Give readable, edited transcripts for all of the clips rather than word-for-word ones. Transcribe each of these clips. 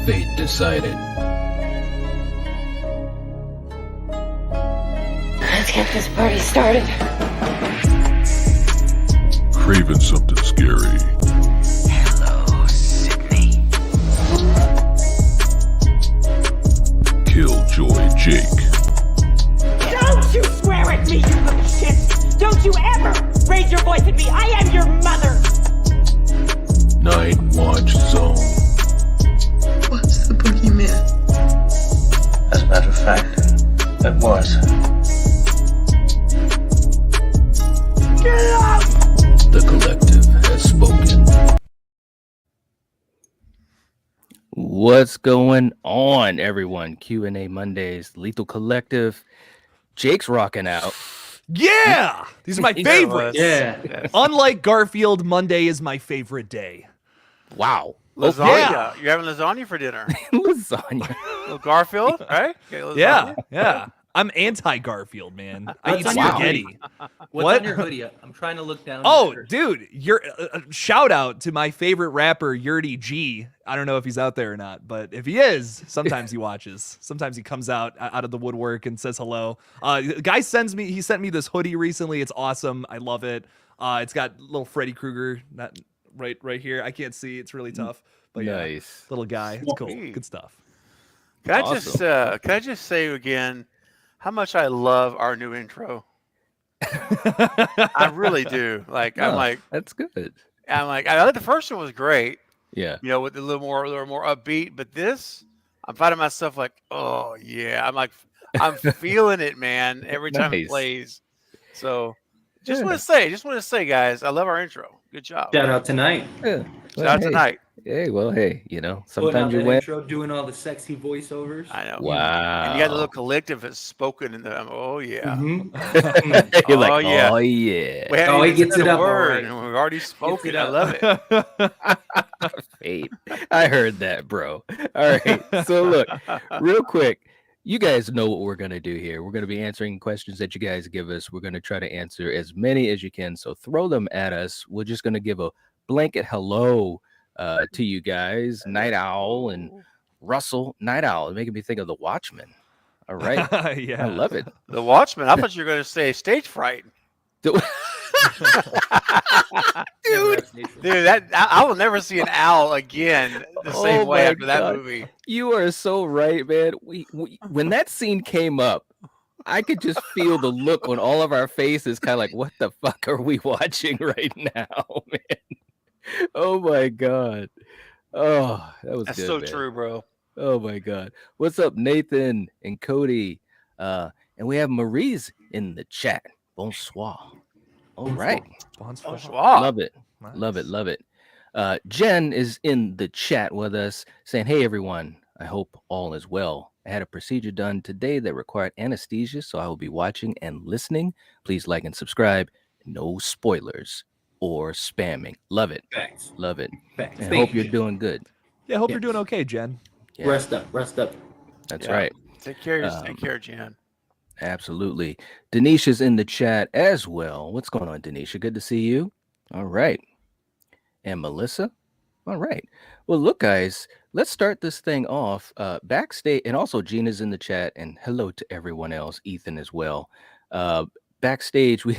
fate decided. Let's get this party started. Craven something scary. Hello, Sydney. KillJoy Jake. Don't you swear at me, you little shit! Don't you ever raise your voice at me! I am your mother! Nightwatch Zone. What's the boogeyman? As a matter of fact, it was. Get up! The collective has spoken. What's going on, everyone? Q&A Mondays, Lethal Collective. Jake's rocking out. Yeah! These are my favorites. Yeah. Unlike Garfield, Monday is my favorite day. Wow. Lasagna. Yeah. You're having lasagna for dinner. Lasagna. Little Garfield, right? Okay, lasagna. Yeah. I'm anti-Garfield, man. I eat What's on your spaghetti. hoodie? What's What? on your hoodie? I'm trying to look down. Oh, here. dude, you're shout out to my favorite rapper, Yurty G. I don't know if he's out there or not, but if he is, sometimes he watches. Sometimes he comes out of the woodwork and says hello. Guy sent me this hoodie recently. It's awesome. I love it. It's got little Freddy Krueger right here. I can't see. It's really tough. But yeah, Nice. little guy. It's cool. Sweet. Good stuff. Can Awesome. I just say again how much I love our new intro? I really do. Like Oh, that's good. I like the first one was great, Yeah. you know, with a little more upbeat, but this I'm finding myself like, oh yeah. I'm feeling it, man, every time it Nice. plays. So just Yeah. want to say, guys, I love our intro. Good job. Shout out tonight. Yeah. Shout out hey. tonight. Hey, well, hey, you know, Putting out sometimes you that win. intro, doing all the sexy voiceovers. I know. Wow. And you got the little collective that's spoken in the oh yeah. Mhm. You're like, Oh, yeah. oh, yeah. We haven't Oh, he even gets said it a up word, already. and we've already spoken. it I up. love it. Fate. I heard that, bro. All right. So look, real quick, you guys know what we're going to do here. We're going to be answering questions that you guys give us. We're going to try to answer as many as you can. So throw them at us. We're just going to give a blanket hello to you guys, Night Owl and Russell. Night Owl, making me think of the Watchmen. All right. Yeah. I love it. The Watchmen. I thought you were going to say stage fright. Dude, Dude, I will never see an owl again the same Oh way my after that God. movie. you are so right, man. We when that scene came up, I could just feel the look on all of our faces, kind of like, what the fuck are we watching right now, man? Oh my God. Oh, that was That's good, so man. true, bro. Oh my God. What's up, Nathan and Cody? And we have Maurice in the chat. Bonsoir. All right. Oh, wow. Love it. Love it. Love it. Jen is in the chat with us saying, hey, everyone. I hope all is well. I had a procedure done today that required anesthesia, so I will be watching and listening. Please like and subscribe. No spoilers or spamming. Love it. Facts. Love it. Facts. And hope you're doing good. Yeah, hope Yes. you're doing okay, Jen. Yeah, Rest up. Rest up. that's Yeah. right. Take care, Jan. Absolutely. Denisha's in the chat as well. What's going on, Denisha? Good to see you. All right. And Melissa? All right. Well, look, guys, let's start this thing off backstage. And also, Gina's in the chat. And hello to everyone else, Ethan as well. Backstage, we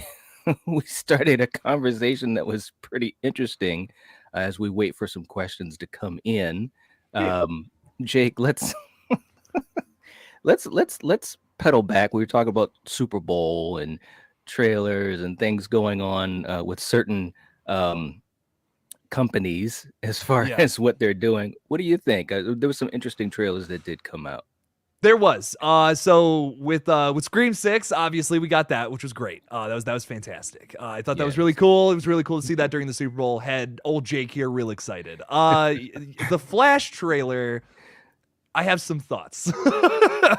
we started a conversation that was pretty interesting as we wait for some questions to come in. Jake, let's let's pedal back. We were talking about Super Bowl and trailers and things going on with certain companies as far Yeah. as what they're doing. What do you think? There were some interesting trailers that did come out. There was. So with Scream 6, obviously we got that, which was great. That was fantastic. I thought that was really cool. It was really cool to see that during the Super Bowl. Had old Jake here real excited. The Flash trailer, I have some thoughts.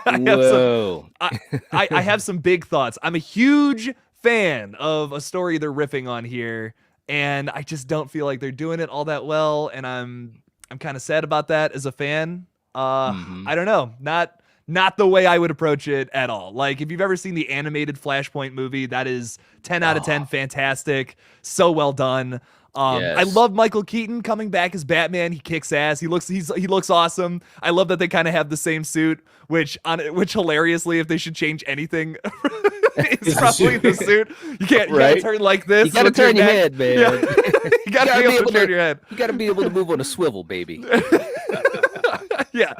Whoa. I have some big thoughts. I'm a huge fan of a story they're riffing on here, and I just don't feel like they're doing it all that well, and I'm kind of sad about that as a fan. I don't know. Not the way I would approach it at all. Like, if you've ever seen the animated Flashpoint movie, that is 10 out of 10, fantastic, so well done. I Yes. love Michael Keaton coming back as Batman. He kicks ass. He looks awesome. I love that they kind of have the same suit, which hilariously, if they should change anything, it's probably the suit. You gotta turn like this. You gotta with your turn your neck. head, man. Yeah. You gotta be able to turn your head. You gotta be able to move on a swivel, baby. Yeah.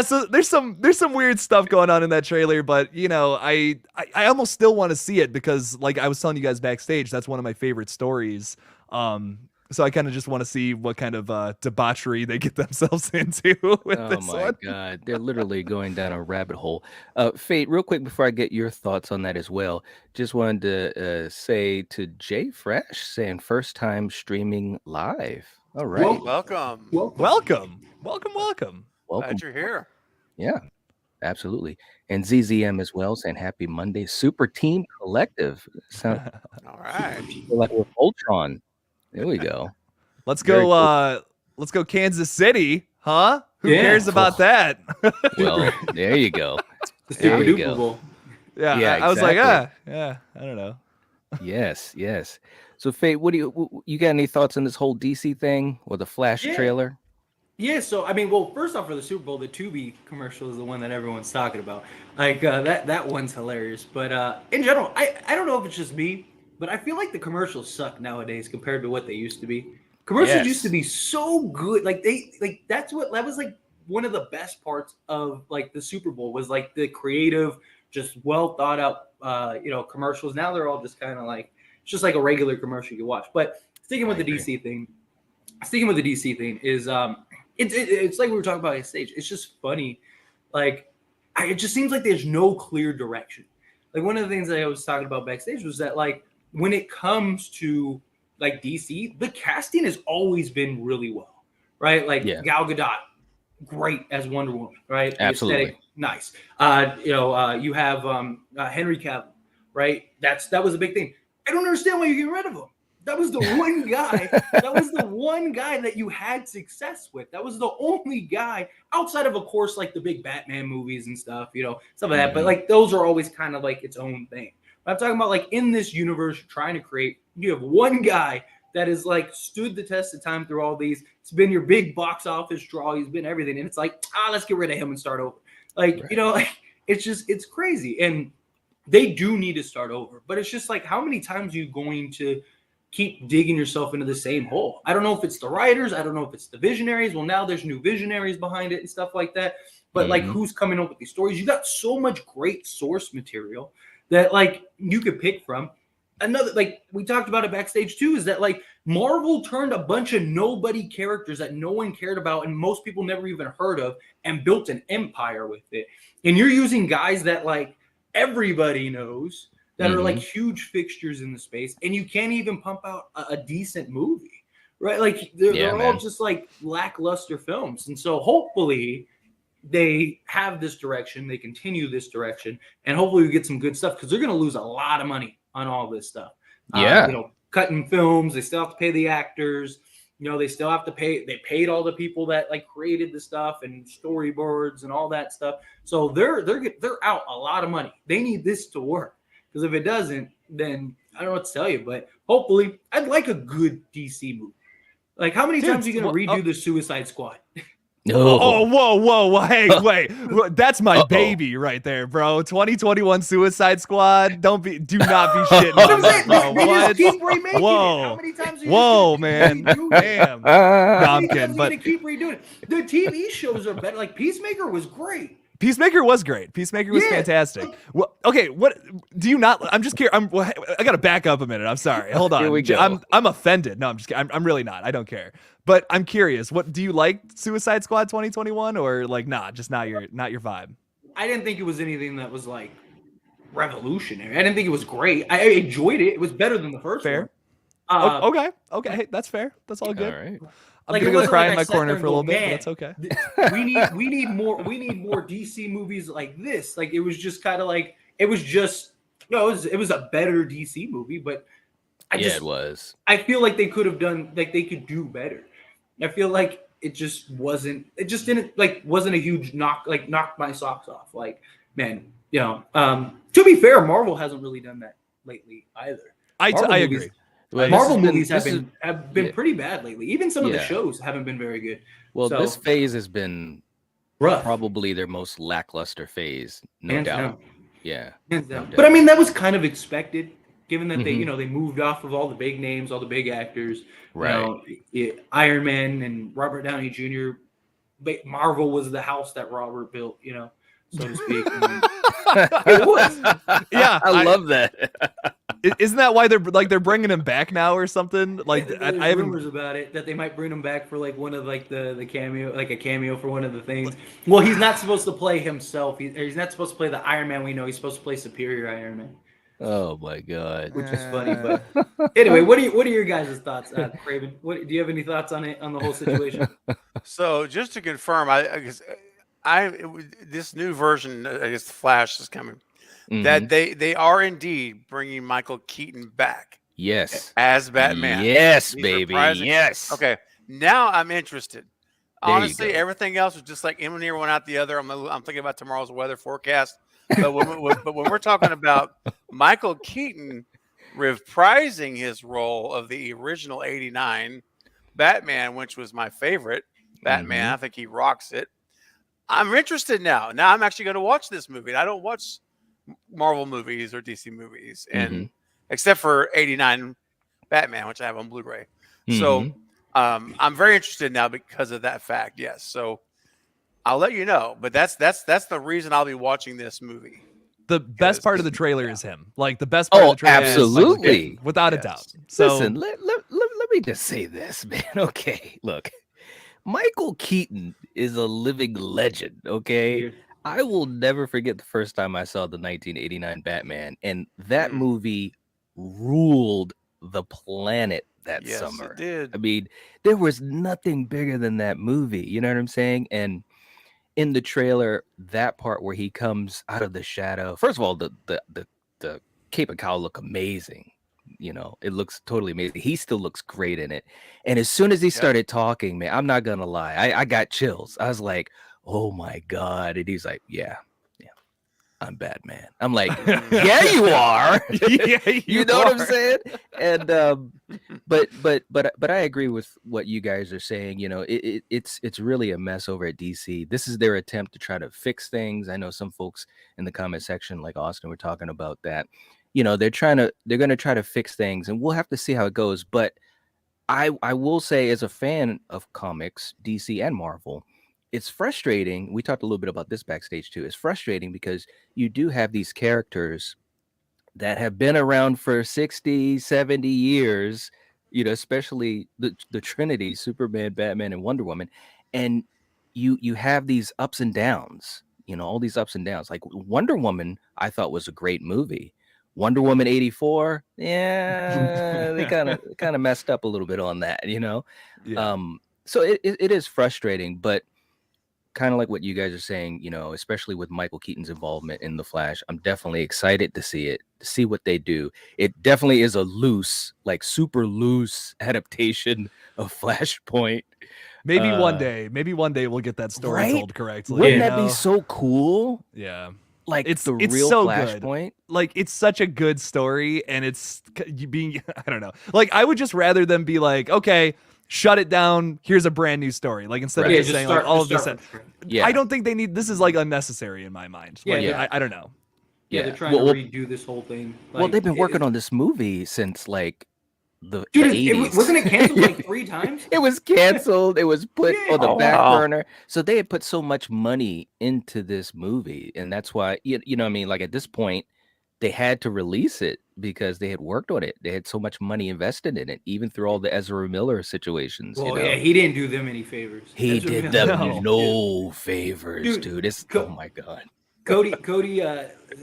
So there's some weird stuff going on in that trailer, but you know, I almost still want to see it because, like I was telling you guys backstage, that's one of my favorite stories. So I kind of just want to see what kind of debauchery they get themselves into with Oh this my one. God, they're literally going down a rabbit hole. Fate, real quick before I get your thoughts on that as well, just wanted to say to Jay Fresh, saying first time streaming live. All right, Welcome. Welcome. welcome. Glad you're here. Yeah, absolutely. And ZZM as well, saying happy Monday. Super Team Collective. Sound All right. like with Ultron. There we go. Let's Very go. cool. Let's go Kansas City, huh? Who Yeah. cares about that? Well, there you go. The There Super you Duper go. Bowl. Yeah, Yeah, I was like, exactly. yeah, I don't know. Yes. So, Fate, what do you got any thoughts on this whole DC thing or the Flash Yeah. trailer? Yeah, so I mean, well, first off, for the Super Bowl, the Tubi commercial is the one that everyone's talking about. Like that one's hilarious. But in general, I don't know if it's just me, but I feel like the commercials suck nowadays compared to what they used to be. Commercials Yes. used to be so good. Like that was like one of the best parts of like the Super Bowl was like the creative, just well thought out commercials. Now they're all just kind of like it's just like a regular commercial you watch. But sticking with the DC thing is it's like we were talking about on stage. It's just funny. Like, it just seems like there's no clear direction. Like, one of the things that I was talking about backstage was that, like, when it comes to, like, DC, the casting has always been really well, right? Like, Yeah. Gal Gadot, great as Wonder Woman, right? The Absolutely. aesthetic, nice. You have Henry Cavill, right? That was a big thing. I don't understand why you're getting rid of him. That was the one guy. That was the one guy that you had success with. That was the only guy outside of course, like the big Batman movies and stuff, stuff like that. But like those are always kind of like its own thing. But I'm talking about like in this universe you're trying to create, you have one guy that has like stood the test of time through all these. It's been your big box office draw. He's been everything, and it's like let's get rid of him and start over. Like like it's crazy, and they do need to start over. But it's just like how many times are you going to keep digging yourself into the same hole? I don't know if it's the writers. I don't know if it's the visionaries. Well, now there's new visionaries behind it and stuff like that. But like, who's coming up with these stories? You got so much great source material that like you could pick from. Another, like we talked about it backstage too, is that like Marvel turned a bunch of nobody characters that no one cared about and most people never even heard of and built an empire with it. And you're using guys that like everybody knows that are like huge fixtures in the space, and you can't even pump out a decent movie, right? Like they're all just like lackluster films. And so hopefully they have this direction, they continue this direction, and hopefully we get some good stuff because they're going to lose a lot of money on all this stuff. Cutting films, they still have to pay the actors. They still have to pay. They paid all the people that like created the stuff and storyboards and all that stuff. So they're out a lot of money. They need this to work. Because if it doesn't, then I don't know what to tell you. But hopefully, I'd like a good DC movie. Like, how many times are you going to redo the Suicide Squad? Whoa. Hey, wait. That's my baby right there, bro. 2021 Suicide Squad. Do not be shitting on that, bro. They What? just keep remaking Whoa. it. How many times are you Whoa, just gonna man. keep redoing it? Damn. No, How I'm many kidding. times are you But gonna keep redoing it? The TV shows are better. Like, Peacemaker was great. Peacemaker was great. Peacemaker was fantastic. Well, okay, what do you not? I'm just curious. I got to back up a minute. I'm sorry. Hold on. Here we go. I'm offended. No, I'm just kidding. I'm really not. I don't care. But I'm curious. What do you like? Suicide Squad 2021 or like just not your vibe? I didn't think it was anything that was like revolutionary. I didn't think it was great. I enjoyed it. It was better than the first Fair. one. Okay. Hey, that's fair. That's all good. All right. I'm Like, gonna it go wasn't cry like in I my sat corner there and for a little go, bit, but "Man, that's okay. we need more DC movies like this." Like, it was just kind of like it was a better DC movie, but It was. I feel like they could have done, like, they could do better. I feel like it just wasn't a huge knocked my socks off. Like, man, to be fair, Marvel hasn't really done that lately either. I Marvel agree. movies, Well, Marvel this has movies this is- have been yeah. pretty bad lately. Even some of the Yeah. shows haven't been very good. Well, So, this phase has been rough. probably their most lackluster phase, no Hands doubt. down. Yeah. Hands no down. doubt. But I mean, that was kind of expected, given that they, Mhm. you know, they moved off of all the big names, all the big actors. Right. You know, Iron Man and Robert Downey Jr. But Marvel was the house that Robert built, you know, so to speak. It was. Yeah, I love that. Isn't that why they're bringing him back now or something? Like There's I haven't. rumors about it that they might bring him back for like one of like the cameo, like a cameo for one of the things. Well, he's not supposed to play himself. He's not supposed to play the Iron Man we know. He's supposed to play Superior Iron Man, Oh my god. which is funny. But anyway, what are your guys' thoughts, Craven? Do you have any thoughts on it, on the whole situation? So just to confirm, I guess this new version, I guess Flash is coming. That Mhm. they are indeed bringing Michael Keaton back Yes. as Batman. Yes, He's baby. reprising- Yes. Okay, now I'm interested. There you Honestly, go. everything else was just like in one ear, one out the other. I'm thinking about tomorrow's weather forecast. But when we're talking about Michael Keaton reprising his role of the original '89 Batman, which was my favorite Batman, I think he rocks it. I'm interested now. Now I'm actually going to watch this movie. I don't watch Marvel movies or DC movies, and except for '89 Batman, which I have on Blu-ray. So I'm very interested now because of that fact. Yes, so I'll let you know. But that's the reason I'll be watching this movie. The best part of the trailer is him. Like the best part of the trailer is Michael absolutely. Keaton, without a Yes. doubt. So Listen, let me just say this, man. Okay, look, Michael Keaton is a living legend. Okay, Yeah. I will never forget the first time I saw the 1989 Batman, and that movie ruled the planet that Yes, summer. it did. I mean, there was nothing bigger than that movie. You know what I'm saying? And in the trailer, that part where he comes out of the shadow. First of all, the cape and cowl look amazing. You know, it looks totally amazing. He still looks great in it. And as soon as he started talking, man, I'm not gonna lie, I got chills. I was like, oh my god. And he's like, yeah, I'm Batman. I'm like, yeah, you are. yeah, You know what I'm saying? And but I agree with what you guys are saying. You know, it's really a mess over at DC. This is their attempt to try to fix things. I know some folks in the comment section, like Austin, were talking about that. You know, they're going to try to fix things, and we'll have to see how it goes. But I will say, as a fan of comics, DC and Marvel, it's frustrating. We talked a little bit about this backstage too. It's frustrating because you do have these characters that have been around for 60, 70 years, you know, especially the Trinity, Superman, Batman, and Wonder Woman. And you have these ups and downs, you know, all these ups and downs. Like Wonder Woman, I thought was a great movie. Wonder Woman 84, yeah, they kind of messed up a little bit on that, you know. Yeah. So it is frustrating, but kind of like what you guys are saying, you know, especially with Michael Keaton's involvement in The Flash, I'm definitely excited to see it, to see what they do. It definitely is a loose, like super loose adaptation of Flashpoint. Maybe one day we'll get that story right? told correctly. Wouldn't you that be know? so cool? Yeah. Like It's the real so good. Flashpoint. Like it's such a good story, and it's being I don't know. Like I would just rather them be like, okay, shut it down. Here's a brand new story. Like instead Right. of Yeah, just just saying start- like all just of this. start from scratch. Yeah. I don't think they need. This is like unnecessary in my mind. Yeah, Like, yeah. I don't know. Yeah, they're trying Well, to redo this whole thing. well, they've been working on this movie since like the Dude, the it 80s. wasn't it canceled like 3 times? It was canceled. It was put on the Oh, back wow. burner. So they had put so much money into this movie, and that's why you know what I mean. Like at this point, they had to release it because they had worked on it. They had so much money invested in it, even through all the Ezra Miller situations. Well, you know? yeah, he didn't do them any favors. He Ezra did Miller them didn't. no favors, Dude, dude. It's co- oh my god. Cody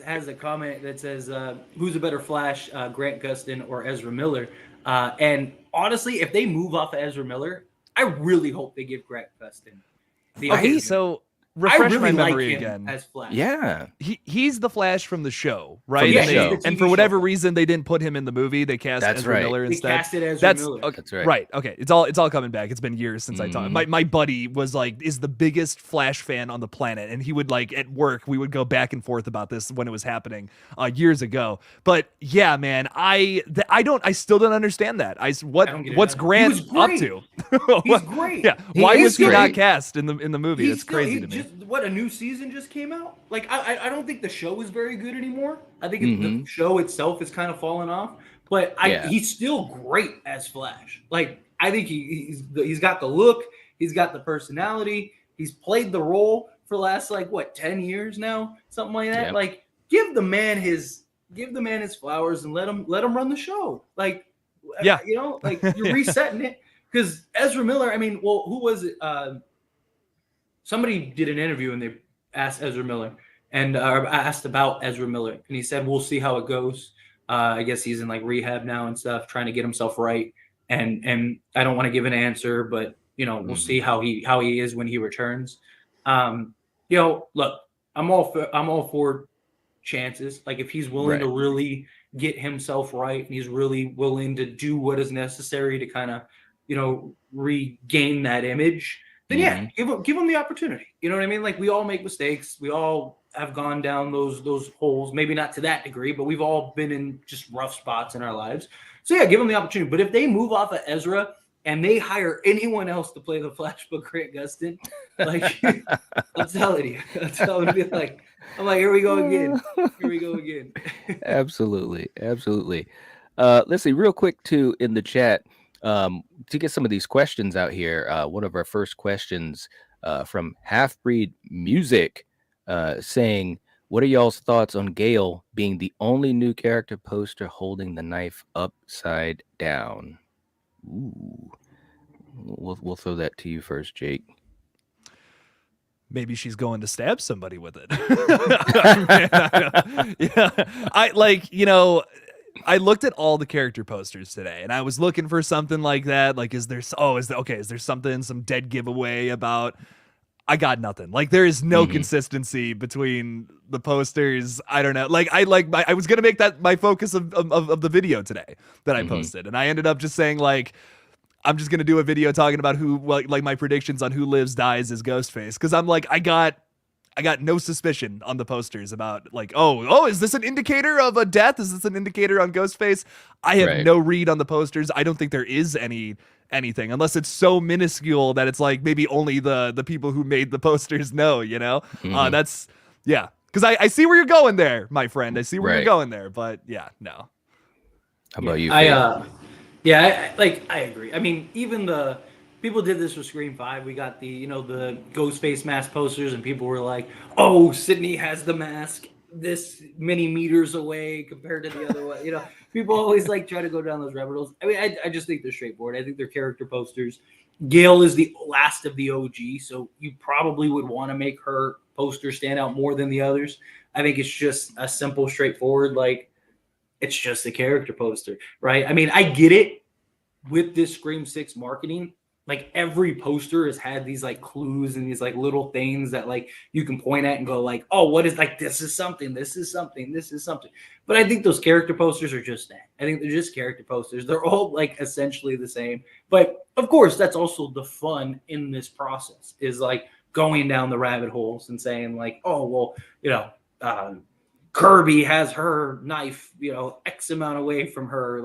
has a comment that says, "Who's a better Flash, Grant Gustin or Ezra Miller?" And honestly, if they move off of Ezra Miller, I really hope they give Grant Gustin the Okay, opportunity. so refresh I really my memory like him again. as Flash. Yeah. He's the Flash from the show, right? the and, show. they, The and TV for whatever show. reason they didn't put him in the movie. They cast That's Ezra right. Miller They instead. casted Ezra That's Miller. That's right. Right. Okay. It's all coming back. It's been years since I talked. My buddy was like is the biggest Flash fan on the planet, and he would like at work we would go back and forth about this when it was happening years ago. But yeah, man, I still don't understand that. I don't get it What's either. Grant He was up great. to? He's great. Yeah. He Why is was he not great. cast in the movie? He's It's crazy to me. just what a new season just came out. Like I don't think the show is very good anymore. I think the show itself is kind of falling off. But he's still great as Flash. Like I think he's got the look, he's got the personality, he's played the role for the last 10 years now, something like that. Yep. Like give the man his flowers and let him run the show. Like Yeah. like you're resetting it. Because Ezra Miller, I mean, well, who was it? Somebody did an interview and they asked Ezra Miller and asked about Ezra Miller, and he said, "We'll see how it goes." I guess he's in rehab now and stuff, trying to get himself right. And I don't want to give an answer, but we'll see how he is when he returns. Look, I'm all for chances. Like if he's willing to really get himself right and he's really willing to do what is necessary to kind of regain that image, then give him the opportunity. You know what I mean? Like we all make mistakes. We all have gone down those holes, maybe not to that degree, but we've all been in just rough spots in our lives. So yeah, give him the opportunity. But if they move off of Ezra and they hire anyone else to play the Flash but Grant Gustin, I'm telling you, I'm like, here we go again. Absolutely. Let's see real quick too in the chat to get some of these questions out here. One of our first questions from Halfbreed Music saying, what are y'all's thoughts on Gale being the only new character poster holding the knife upside down? Ooh. We'll throw that to you first, Jake. Maybe she's going to stab somebody with it. I looked at all the character posters today and I was looking for something like that. Like, is there something, some dead giveaway about, I got nothing. Like there is no consistency between the posters. I don't know. I was going to make that my focus of the video today that I posted. And I ended up just saying I'm just going to do a video talking about my predictions on who lives, dies as Ghostface. Cause I'm like, I got no suspicion on the posters about is this an indicator of a death? Is this an indicator on Ghostface? I have no read on the posters. I don't think there is anything unless it's so minuscule that it's maybe only the people who made the posters know, Cause I see where you're going there, my friend. I see where you're going there, but no. How about you? I agree. I mean, even the people did this with Scream 5. We got the Ghostface mask posters, and people were like, "Oh, Sydney has the mask this many meters away compared to the other one." People always try to go down those rabbit holes. I mean, I just think they're straightforward. I think they're character posters. Gale is the last of the OG, so you probably would want to make her poster stand out more than the others. I think it's just a simple, straightforward, it's just a character poster, right? I mean, I get it with this Scream 6 marketing. Every poster has had these clues and these little things that you can point at and go oh, what is this is something. But I think those character posters are just that. I think they're just character posters. They're all essentially the same. But of course, that's also the fun in this process is going down the rabbit holes and saying oh, well, Kirby has her knife, X amount away from her.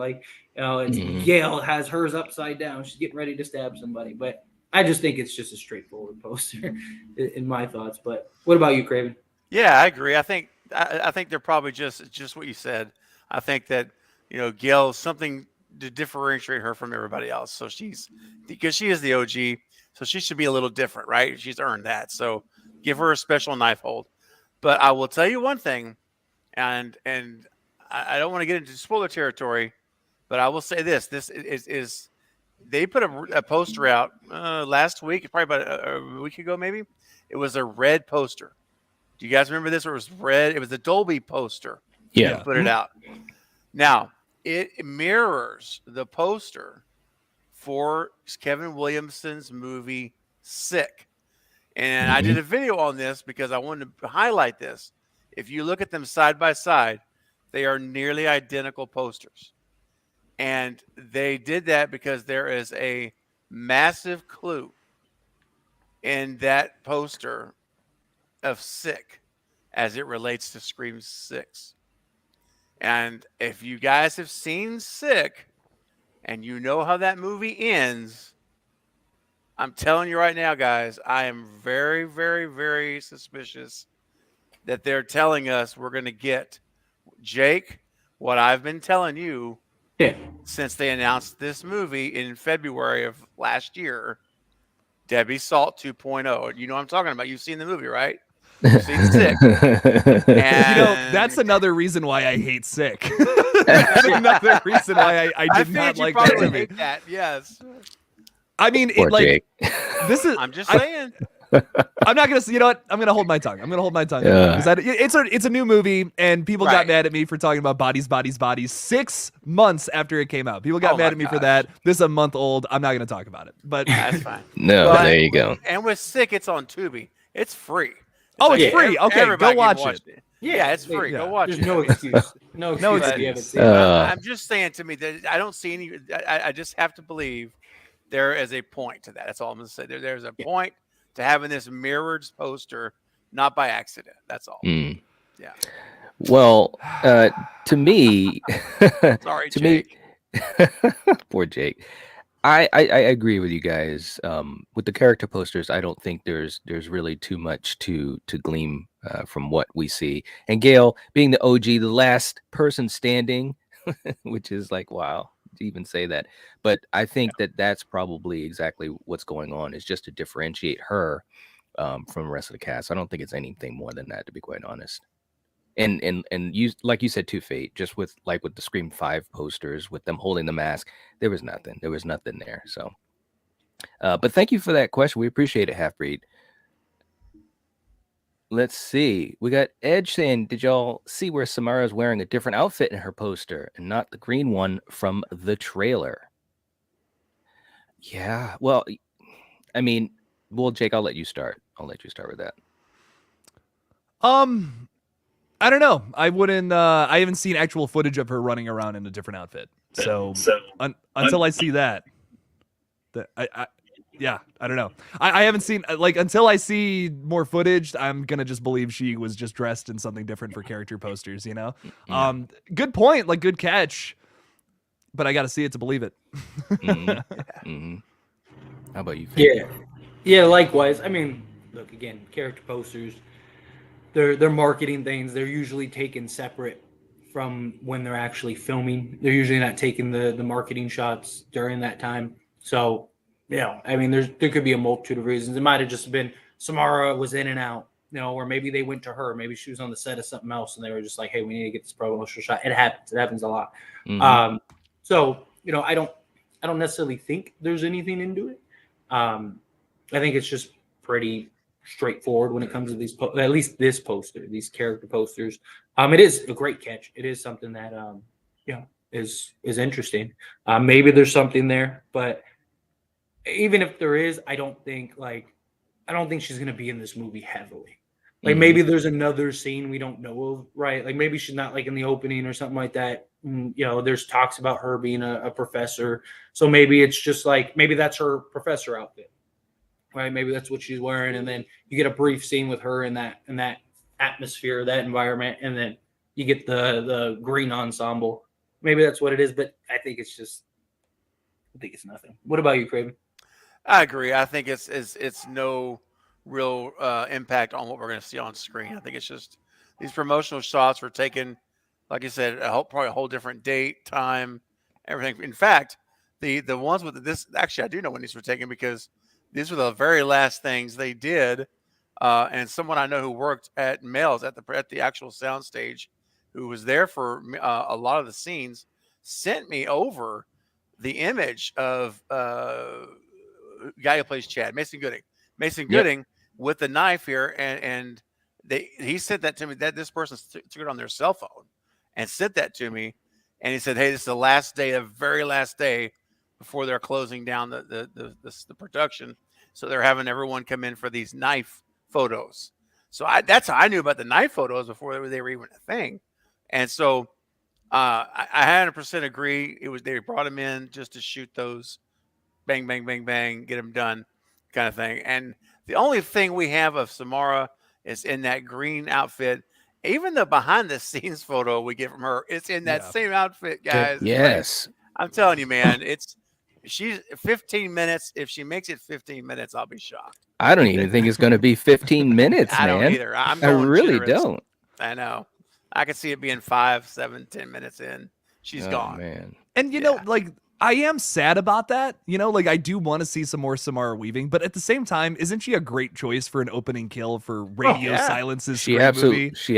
Gale has hers upside down. She's getting ready to stab somebody. But I just think it's just a straightforward poster in my thoughts. But what about you, Craven? Yeah, I agree. I think they're probably just what you said. I think that, Gale, something to differentiate her from everybody else. So because she is the OG, so she should be a little different, right? She's earned that. So give her a special knife hold. But I will tell you one thing. And I don't want to get into spoiler territory, but I will say this is they put a poster out last week, probably about a week ago, maybe. It was a red poster. Do you guys remember this? It was red. It was the Dolby poster. Yeah. They put it out. Now, it mirrors the poster for Kevin Williamson's movie Sick. And I did a video on this because I wanted to highlight this. If you look at them side by side, they are nearly identical posters. And they did that because there is a massive clue in that poster of Sick as it relates to Scream 6. And if you guys have seen Sick and you know how that movie ends, I'm telling you right now, guys, I am very, very, very suspicious that they're telling us we're going to get, Jake, what I've been telling you since they announced this movie in February of last year, Debbie Salt 2.0. You know what I'm talking about. You've seen the movie, right? You've seen Sick. And that's another reason why I hate Sick. That's another reason why I did not like that probably movie. hate that. Yes. I mean, Poor it, like Jake. this is. I'm just saying. I'm not gonna. You know what? I'm gonna hold my tongue. Because it's a new movie, and people got mad at me for talking about bodies. 6 months after it came out, people got mad at me for that. This is a month old. I'm not gonna talk about it. But That's fine. No, But- there you go. And with Sick, it's on Tubi. It's free. it's free. Okay, everybody go can watch it. Yeah, it's free. Go watch There's it. no excuse. No excuse if you haven't seen it. I'm just saying to me that I don't see any. I just have to believe there is a point to that. That's all I'm going to say. There's a point to having this mirrored poster, not by accident. That's all. Yeah. Well, to me, Sorry, to Jake. me, poor Jake. I agree with you guys. With the character posters, I don't think there's really too much to glean from what we see. And Gail, being the OG, the last person standing, which is like, wow, to even say that. But I think that's probably exactly what's going on, is just to differentiate her from the rest of the cast. I don't think it's anything more than that, to be quite honest. And you, like you said too, Fate, just with the Scream 5 posters, with them holding the mask, there was nothing there. So but thank you for that question. We appreciate it, Halfbreed. Let's see, we got Edge saying, did y'all see where Samara is wearing a different outfit in her poster and not the green one from the trailer? Yeah, well, I mean, Jake, I'll let you start with that. I don't know. I wouldn't. I haven't seen actual footage of her running around in a different outfit. So until I see that, I don't know. I haven't seen, until I see more footage, I'm gonna just believe she was just dressed in something different for character posters. You know. Good point. Good catch. But I got to see it to believe it. How about you, Fate? Yeah. Likewise. I mean, look, again, character posters. They're marketing things. They're usually taken separate from when they're actually filming. They're usually not taking the marketing shots during that time. So, I mean, there could be a multitude of reasons. It might have just been Samara was in and out, or maybe they went to her. Maybe she was on the set of something else, and they were just like, "Hey, we need to get this promotional shot." It happens. It happens a lot. So, I don't necessarily think there's anything into it. I think it's just pretty straightforward when it comes to these, at least this poster, these character posters. It is a great catch. It is something that is interesting. Maybe there's something there, but even if there is, I don't think she's gonna be in this movie heavily. Maybe there's another scene we don't know of, right? Maybe she's not in the opening or something like that. There's talks about her being a professor, so maybe it's just maybe that's her professor outfit. Right, maybe that's what she's wearing, and then you get a brief scene with her in that atmosphere, that environment, and then you get the green ensemble. Maybe that's what it is, but I think it's nothing. What about you, Craven? I agree. I think it's no real impact on what we're going to see on screen. I think it's just these promotional shots were taken, like I said, probably a whole different date, time, everything. In fact, the ones with this, actually, I do know when these were taken because these were the very last things they did. And someone I know who worked at Mel's at the actual soundstage, who was there for a lot of the scenes, sent me over the image of guy who plays Chad, Mason Gooding. Gooding with the knife here, and he sent that to me. That this person took it on their cell phone and sent that to me, and he said, "Hey, this is the last day, the very last day before they're closing down the production." So they're having everyone come in for these knife photos. So that's how I knew about the knife photos before they were even a thing. And so I 100% agree. They brought him in just to shoot those, bang, bang, bang, bang, get them done, kind of thing. And the only thing we have of Samara is in that green outfit. Even the behind the scenes photo we get from her, it's in that same outfit, guys. Yes. Like, I'm telling you, man, she's 15 minutes. If she makes it 15 minutes, I'll be shocked. I don't even think it's going to be 15 minutes, I man. don't either. I really generous. don't. I know. I could see it being 5, 7, 10 minutes in. She's gone. Man. And you know, like, I am sad about that. You know, like, I do want to see some more Samara Weaving, but at the same time, isn't she a great choice for an opening kill for Radio Silence's She movie?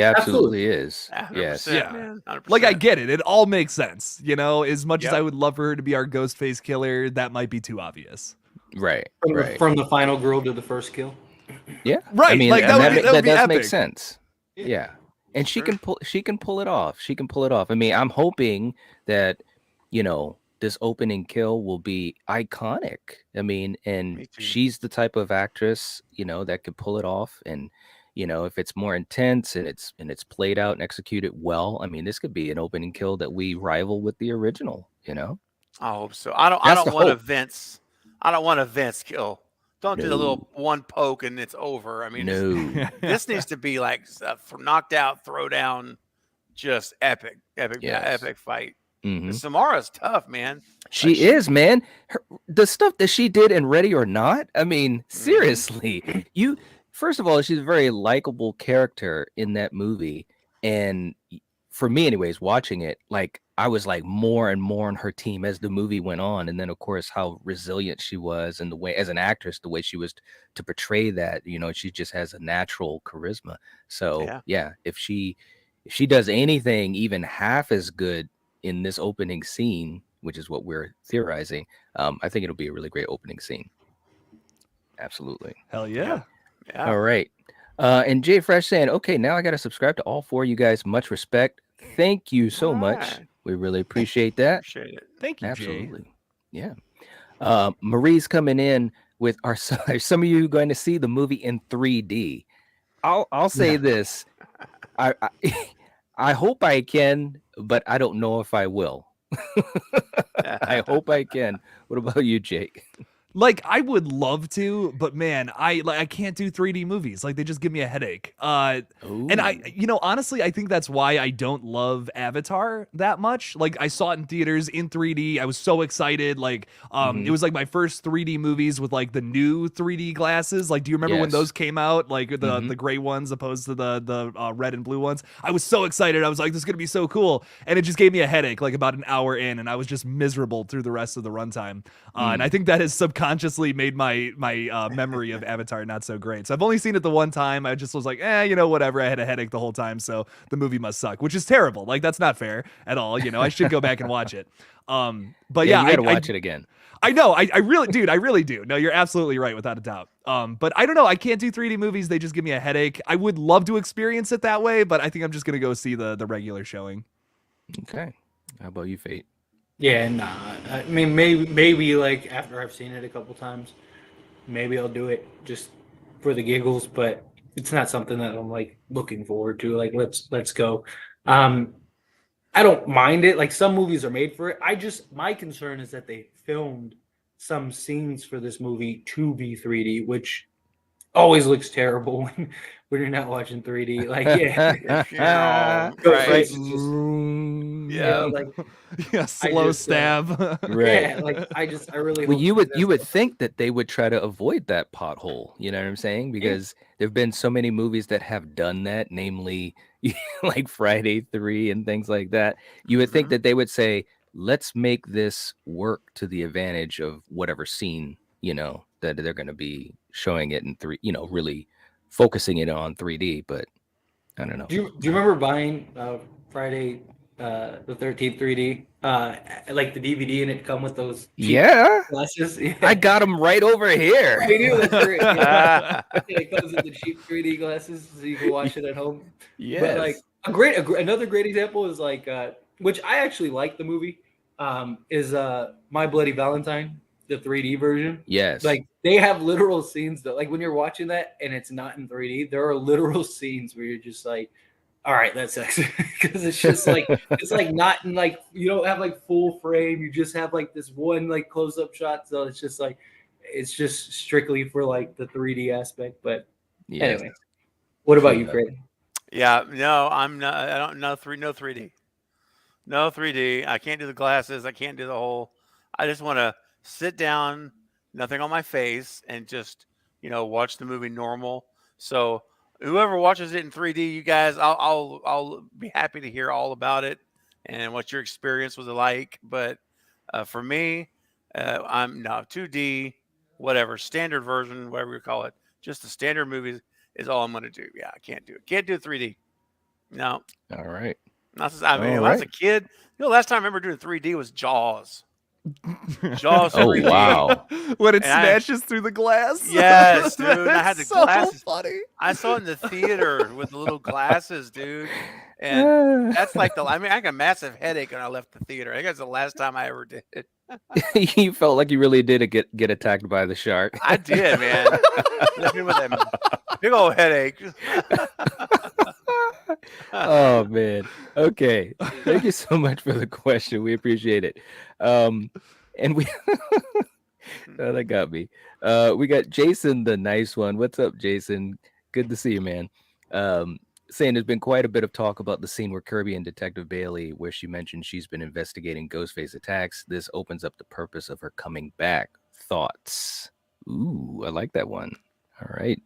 absolutely is. 100%, Yes. man. 100%. Like, I get it. It all makes sense. You know, as much as I would love for her to be our Ghostface killer, that might be too obvious. Right. From the final girl to the first kill. Yeah. Right. I mean, like, that would be does epic. make sense. Yeah. And she can pull it off. She can pull it off. I mean, I'm hoping that, you know, this opening kill will be iconic. I mean, and she's the type of actress, you know, that could pull it off. And, you know, if it's more intense and it's played out and executed well, I mean, this could be an opening kill that we rival with the original, you know? I hope so. I don't want a Vince. I don't want a Vince kill. Don't do the little one poke and it's over. I mean, this needs to be like knocked out, throw down, just epic fight. Mm-hmm. Samara's tough, man. She is, man. The stuff that she did in Ready or Not. I mean, seriously, first of all, she's a very likable character in that movie. And for me, anyways, watching it, like, I was like more and more on her team as the movie went on. And then, of course, how resilient she was and the way, as an actress, the way she was to portray that, you know, she just has a natural charisma. So, yeah, if she does anything even half as good in this opening scene, which is what we're theorizing, I think it'll be a really great opening scene. Absolutely. Hell yeah. All right. And Jay Fresh saying, okay, now I got to subscribe to all four of you guys. Much respect. Thank you so much. We really appreciate that. Appreciate it. Thank you, Absolutely. Jay. Yeah. Marie's coming in with are some of you going to see the movie in 3D? I'll say this. I hope I can, but I don't know if I will. I hope I can. What about you, Jake? Like, I would love to, but man, I can't do 3D movies. Like, they just give me a headache. And honestly, I think that's why I don't love Avatar that much. Like, I saw it in theaters in 3D. I was so excited. Like, it was like my first 3D movies with like the new 3D glasses. Like, do you remember when those came out? Like the gray ones opposed to the red and blue ones. I was so excited. I was like, this is gonna be so cool. And it just gave me a headache like about an hour in, and I was just miserable through the rest of the runtime. And I think that has subconsciously made my memory of Avatar not so great. So I've only seen it the one time. I just was like, whatever. I had a headache the whole time, so the movie must suck, which is terrible. Like, that's not fair at all. You know, I should go back and watch it. But you gotta watch it again. I know. I really do. No, you're absolutely right, without a doubt. But I don't know. I can't do 3D movies. They just give me a headache. I would love to experience it that way, but I think I'm just gonna go see the regular showing. Okay. How about you, Fate? Yeah, nah. I mean, maybe like after I've seen it a couple times, maybe I'll do it just for the giggles. But it's not something that I'm like looking forward to. Like, let's go. I don't mind it. Like, some movies are made for it. My concern is that they filmed some scenes for this movie to be 3D, which always looks terrible when you're not watching 3D. Like, slow stab. Right. Yeah, like I really. Well, you would think that they would try to avoid that pothole. You know what I'm saying? Because there've been so many movies that have done that, namely like Friday 3 and things like that. You would think that they would say, let's make this work to the advantage of whatever scene, you know, that they're going to be showing it in 3, you know, really focusing it on 3D. But I don't know. Do you remember buying Friday the 13th 3D, like the DVD, and it come with those glasses? Yeah. I got them right over here. I knew that's great. It comes with the cheap 3D glasses, so you can watch it at home. Yes. But like another great example is like which I actually like the movie, is My Bloody Valentine. the 3D version. Yes. Like they have literal scenes that, like when you're watching that and it's not in 3D, there are literal scenes where you're just like, all right, that's sexy. Because it's just like it's like not in like you don't have like full frame, you just have like this one like close-up shot. So it's just like it's just strictly for like the 3D aspect. But anyway. What about you, Craven? Yeah, no, I'm not. I don't know no 3D, no 3D. I can't do the glasses. I can't do the whole. I just want to sit down, nothing on my face, and just watch the movie normal. So whoever watches it in 3D, you guys, I'll be happy to hear all about it and what your experience was like. But for me, I'm no 2D, whatever standard version, whatever you call it, just the standard movies. Is all I'm going to do. Yeah, I can't do it. Can't do 3D. No. All right. I mean, when I was a kid, last time I remember doing 3D was Jaws. Jaws 3D. Oh, wow. When it smashes through the glass. Yes, dude. I had the so glasses. Funny. I saw it in the theater with the little glasses, dude. And that's like I got a massive headache when I left the theater. I think that's the last time I ever did it. You felt like you really did get attacked by the shark. I did, man. Left me with that big old headache. Oh man. Okay. Thank you so much for the question. We appreciate it. And we oh, that got me. We got Jason, the nice one. What's up, Jason? Good to see you, man. Saying there's been quite a bit of talk about the scene where Kirby and Detective Bailey, where she mentioned she's been investigating Ghostface attacks. This opens up the purpose of her coming back. Thoughts? Ooh, I like that one. All right.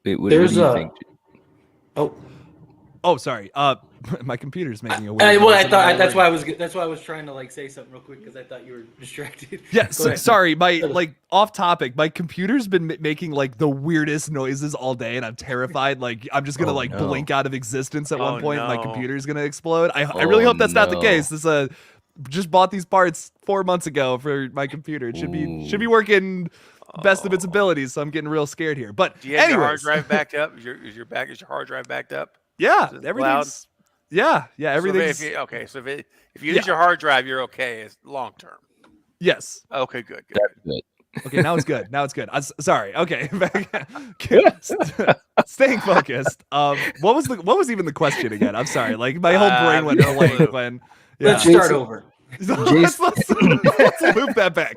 Wait, what do you think? Oh, sorry. My computer's making a weird. Well, I thought that's why I was trying to like say something real quick because I thought you were distracted. Yeah, sorry. My off topic. My computer's been making like the weirdest noises all day, and I'm terrified. Like I'm just gonna blink out of existence at one point. And my computer's gonna explode. I really hope that's not the case. This just bought these parts 4 months ago for my computer. It should be working best of its abilities. So I'm getting real scared here. But do you have your hard drive backed up? Is your hard drive backed up? Yeah, everything's everything's okay. So if you use your hard drive, you're okay. It's long term. Yes. Okay. Good. Okay, now it's good. Sorry. Okay, staying focused. What was even the question again? I'm sorry. Like my whole brain went blank when. Yeah. Let's start over. Let's move that back.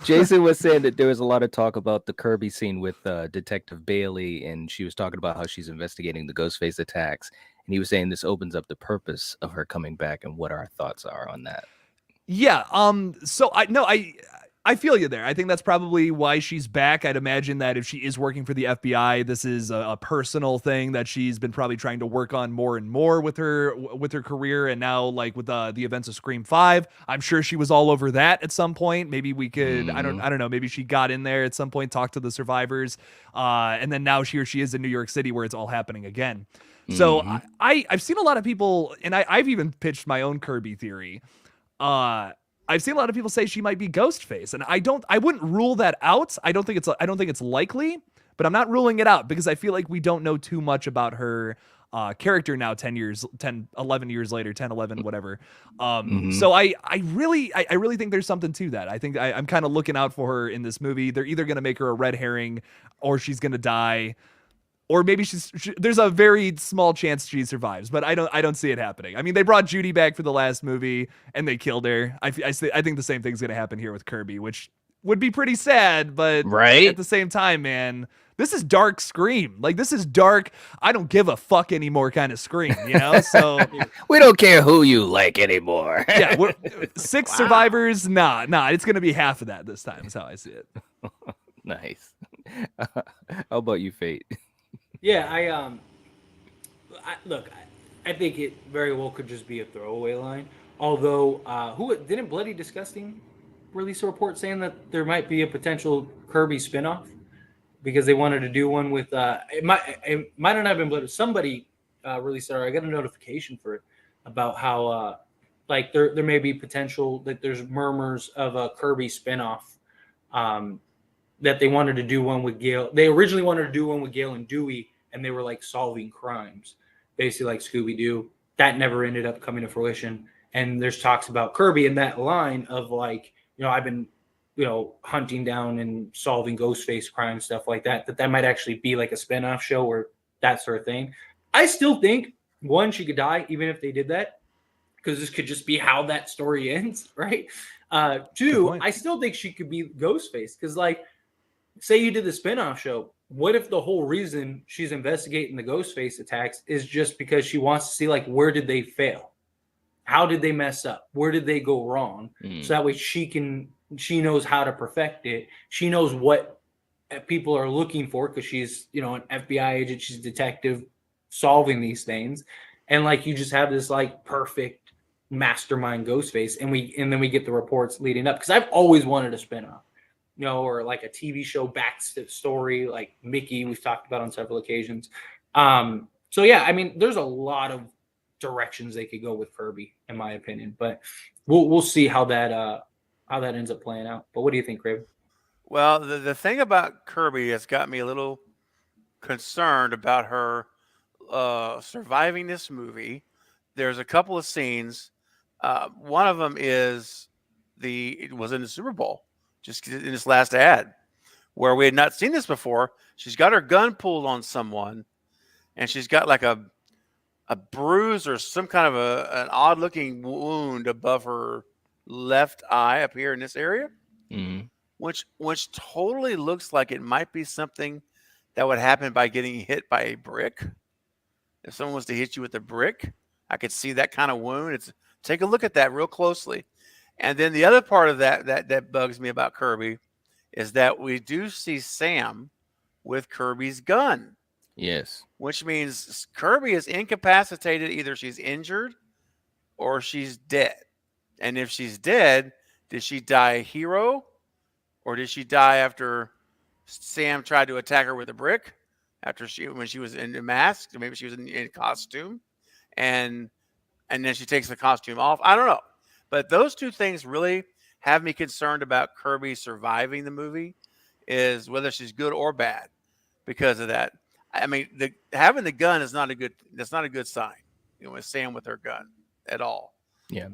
Jason was saying that there was a lot of talk about the Kirby scene with Detective Bailey, and she was talking about how she's investigating the Ghostface attacks, and he was saying this opens up the purpose of her coming back and what our thoughts are on that. Yeah. So I feel you there. I think that's probably why she's back. I'd imagine that if she is working for the FBI, this is a personal thing that she's been probably trying to work on more and more with her career. And now, like with the events of Scream 5, I'm sure she was all over that at some point. Maybe we could, I don't know. Maybe she got in there at some point, talked to the survivors, and then now she is in New York City where it's all happening again. So I've seen a lot of people, and I've even pitched my own Kirby theory. I've seen a lot of people say she might be Ghostface, and I wouldn't rule that out. I don't think it's likely, but I'm not ruling it out because I feel like we don't know too much about her character now 11 years later, 10, 11, whatever. So I really think there's something to that. I think I'm kind of looking out for her in this movie. They're either going to make her a red herring or she's going to die. Or maybe there's a very small chance she survives, but I don't see it happening. I mean, they brought Judy back for the last movie and they killed her. I think the same thing's going to happen here with Kirby, which would be pretty sad, but at the same time, man, this is dark Scream. Like, this is dark, I don't give a fuck anymore kind of Scream, you know? So we don't care who you like anymore. Yeah, 6 survivors, nah, it's going to be half of that this time is how I see it. Nice. How about you, Fate? Yeah, I think it very well could just be a throwaway line. Although, didn't Bloody Disgusting release a report saying that there might be a potential Kirby spinoff because they wanted to do one with it might not have been Bloody. Somebody released it. Or I got a notification for it about how like there may be potential that there's murmurs of a Kirby spinoff. That they wanted to do one with Gale. They originally wanted to do one with Gale and Dewey, and they were like solving crimes, basically like Scooby-Doo. That never ended up coming to fruition. And there's talks about Kirby in that line of like, I've been, hunting down and solving Ghostface crime, stuff like that, that might actually be like a spinoff show or that sort of thing. I still think, one, she could die even if they did that, because this could just be how that story ends, right? Two, I still think she could be Ghostface, because like, say you did the spinoff show, what if the whole reason she's investigating the Ghostface attacks is just because she wants to see like, where did they fail? How did they mess up? Where did they go wrong? So that way she knows how to perfect it. She knows what people are looking for, because she's, an FBI agent, she's a detective solving these things. And like, you just have this like perfect mastermind Ghostface, and then we get the reports leading up. Because I've always wanted a spinoff, or like a TV show backstory, like Mickey, we've talked about on several occasions. So yeah, I mean, there's a lot of directions they could go with Kirby, in my opinion, but we'll see how that ends up playing out. But what do you think, Craven? Well, the thing about Kirby has got me a little concerned about her surviving this movie. There's a couple of scenes. One of them is it was in the Super Bowl, just in this last ad, where we had not seen this before. She's got her gun pulled on someone, and she's got like a bruise or some kind of an odd looking wound above her left eye up here in this area, which totally looks like it might be something that would happen by getting hit by a brick. If someone was to hit you with a brick, I could see that kind of wound. Take a look at that real closely. And then the other part of that bugs me about Kirby is that we do see Sam with Kirby's gun. Yes. Which means Kirby is incapacitated. Either she's injured or she's dead. And if she's dead, did she die a hero? Or did she die after Sam tried to attack her with a brick? When she was in a mask? Maybe she was in costume. And then she takes the costume off. I don't know. But those two things really have me concerned about Kirby surviving the movie, is whether she's good or bad because of that. I mean, having the gun is not a good sign. With Sam with her gun at all. Yeah.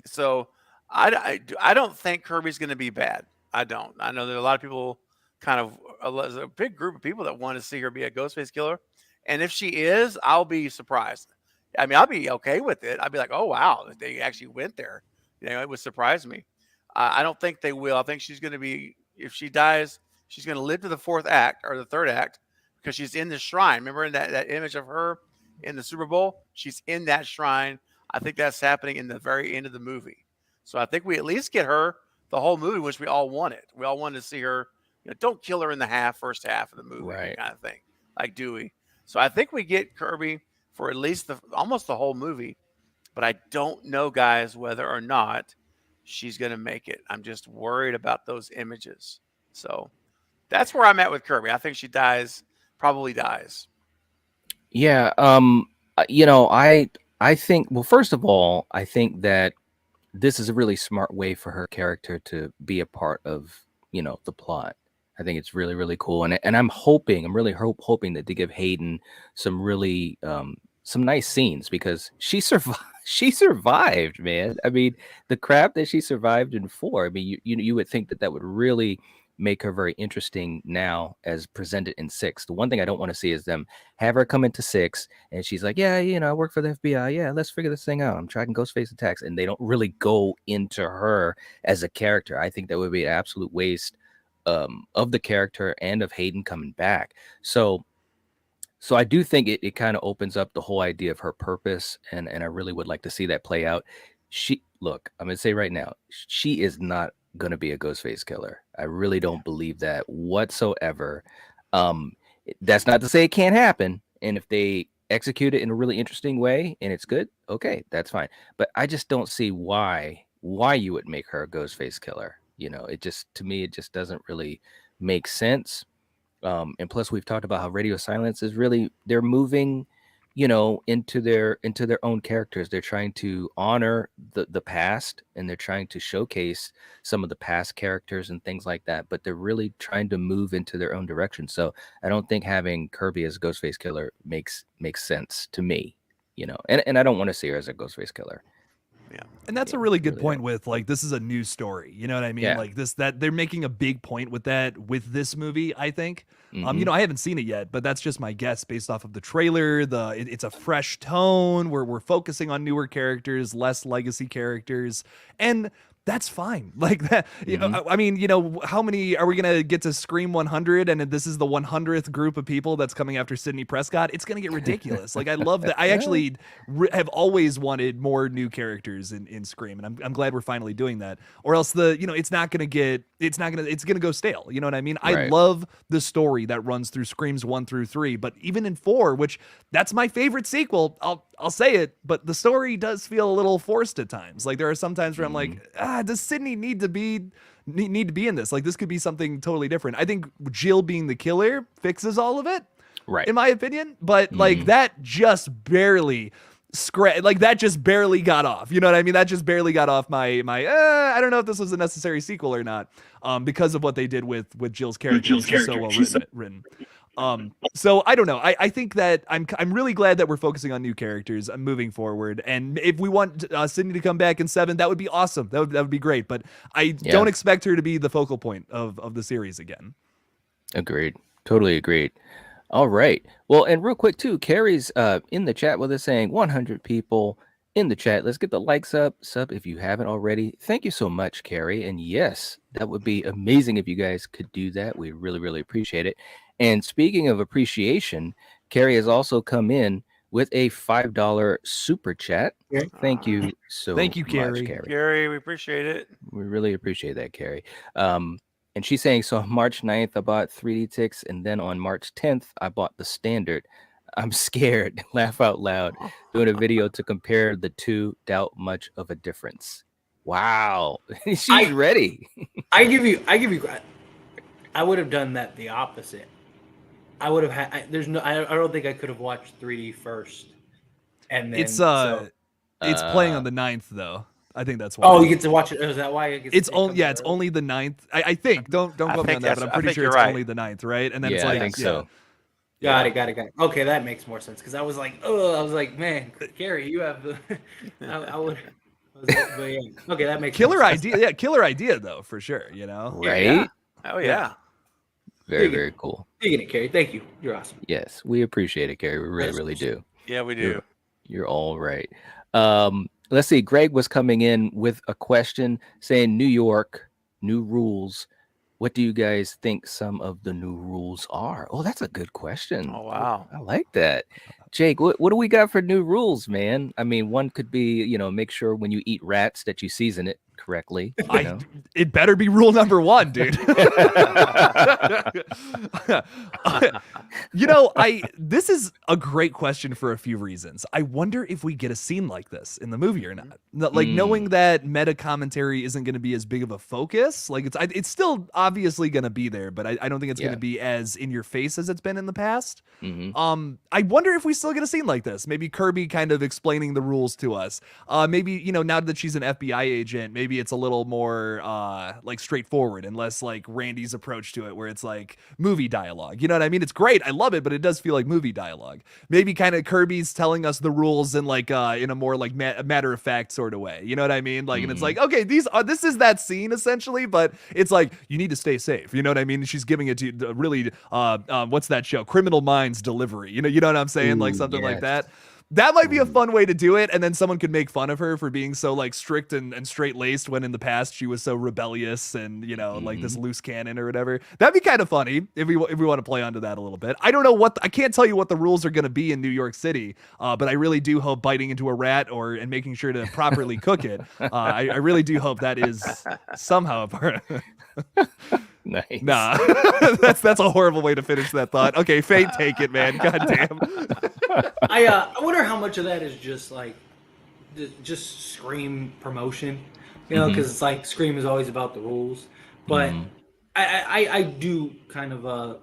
So I don't think Kirby's going to be bad. I don't. I know there are a lot of people, there's a big group of people that want to see her be a Ghostface killer. And if she is, I'll be surprised. I mean, I'll be okay with it. I'll be like, oh, wow, they actually went there. It would surprise me. I don't think they will. I think she's going to be, if she dies, she's going to live to the fourth act or the third act, because she's in the shrine. Remember in that image of her in the Super Bowl? She's in that shrine. I think that's happening in the very end of the movie. So I think we at least get her the whole movie, which we all wanted. We all wanted to see her. Don't kill her in the first half of the movie, right, kind of thing, like Dewey. So I think we get Kirby for at least almost the whole movie. But I don't know, guys, whether or not she's going to make it. I'm just worried about those images. So that's where I'm at with Kirby. I think she probably dies. Yeah. I think, well, first of all, I think that this is a really smart way for her character to be a part of, the plot. I think it's really, really cool. And I'm really hoping that they give Hayden some really, some nice scenes, because she survived, man. I mean, the crap that she survived in 4, I mean, you would think that would really make her very interesting now as presented in 6. The one thing I don't want to see is them have her come into 6 and she's like, yeah, I work for the FBI. Yeah, let's figure this thing out. I'm tracking Ghostface attacks. And they don't really go into her as a character. I think that would be an absolute waste of the character and of Hayden coming back. So I do think it kind of opens up the whole idea of her purpose. And I really would like to see that play out. Look, I'm going to say right now, she is not going to be a Ghostface killer. I really don't believe that whatsoever. That's not to say it can't happen. And if they execute it in a really interesting way and it's good, okay, that's fine. But I just don't see why you would make her a Ghostface killer. To me, it just doesn't really make sense. And plus, we've talked about how Radio Silence is really, they're moving, into their own characters. They're trying to honor the past, and they're trying to showcase some of the past characters and things like that. But they're really trying to move into their own direction. So I don't think having Kirby as a Ghostface killer makes sense to me, and I don't want to see her as a Ghostface killer. Yeah. And that's a really good really point with like this is a new story. You know what I mean? Yeah. Like that they're making a big point with that with this movie, I think. Mhm. You know, I haven't seen it yet, but that's just my guess based off of the trailer. It's a fresh tone where we're focusing on newer characters, less legacy characters, and that's fine. Like that, you know, I mean, you know, how many are we gonna get to Scream 100? And this is the 100th group of people that's coming after Sidney Prescott. It's gonna get ridiculous. Like I love that. I actually have always wanted more new characters in Scream, and I'm glad we're finally doing that. Or else it's gonna go stale. You know what I mean? I Right. love the story that runs through Screams 1 through 3, but even in 4, which that's my favorite sequel, I'll say it, but the story does feel a little forced at times. Like there are some times where I'm like, does Sydney need to be in this? Like this could be something totally different. I think Jill being the killer fixes all of it, Right. in my opinion. But like that just barely got off. You know what I mean? That just barely got off my I don't know if this was a necessary sequel or not, because of what they did with Jill's character. She's so well written. So I don't know. I think that I'm really glad that we're focusing on new characters moving forward. And if we want Sydney to come back in 7, that would be awesome. That would be great. But I don't expect her to be the focal point of the series again. Agreed. Totally agreed. All right. Well, and real quick too, Carrie's in the chat with us saying 100 people in the chat. Let's get the likes up. Sub if you haven't already. Thank you so much, Carrie. And yes, that would be amazing if you guys could do that. We really, really appreciate it. And speaking of appreciation, Carrie has also come in with a $5 super chat. Thank you so Thank you, much, Carrie. Gary, we appreciate it. We really appreciate that, Carrie. And she's saying, so on March 9th, I bought 3D ticks, and then on March 10th, I bought the standard. I'm scared. Laugh out loud. Doing a video to compare the two. Doubt much of a difference. Wow. She's ready. I give you I would have done that the opposite. I would have had I don't think I could have watched 3D first. And then It's playing on the 9th though. I think that's why. Oh, you get to watch it. Is that why it's only the 9th. I think. Don't quote me on that, but I'm pretty sure it's only the 9th, right? And then it's like I think so. Got it. Okay, that makes more sense because I was like, man, Gary, you have the. I would. But yeah. Okay, that makes killer sense. idea. Yeah, killer idea though, for sure. You know, right? Yeah. Oh yeah. Very, very cool. Digging it, Carrie. Thank you. You're awesome. Yes, we appreciate it, Carrie. We really, really do. Yeah, we do. You're all right. Let's see. Greg was coming in with a question saying, New York, new rules. What do you guys think some of the new rules are? Oh, that's a good question. Oh, wow. I like that. Jake, what do we got for new rules, man? I mean, one could be, make sure when you eat rats that you season it correctly. It better be rule number 1, dude. This is a great question for a few reasons. I wonder if we get a scene like this in the movie or not. Like knowing that meta commentary isn't going to be as big of a focus. Like it's still obviously going to be there, but I don't think it's going to be as in your face as it's been in the past. I wonder if we still get a scene like this. Maybe Kirby kind of explaining the rules to us. Maybe, now that she's an FBI agent, maybe it's a little more like straightforward and less like Randy's approach to it where it's like movie dialogue. You know what I mean? It's great. I love it, but it does feel like movie dialogue. Maybe kind of Kirby's telling us the rules in like in a more like matter of fact sort of way. You know what I mean? Like, and it's like, okay, this is that scene essentially, but it's like, you need to stay safe. You know what I mean? She's giving it to you really, what's that show? Criminal Minds Delivery. You know what I'm saying? Like something like that. That might be a fun way to do it, and then someone could make fun of her for being so like strict and straight-laced when in the past she was so rebellious and like this loose cannon or whatever. That'd be kind of funny if we want to play onto that a little bit. I don't know I can't tell you what the rules are going to be in New York City, but I really do hope biting into a rat and making sure to properly cook it. I really do hope that is somehow a part. Nice. Nah, that's a horrible way to finish that thought. Okay, Fate, take it, man. God damn. I wonder how much of that is just like just Scream promotion, because it's like Scream is always about the rules. But I do kind of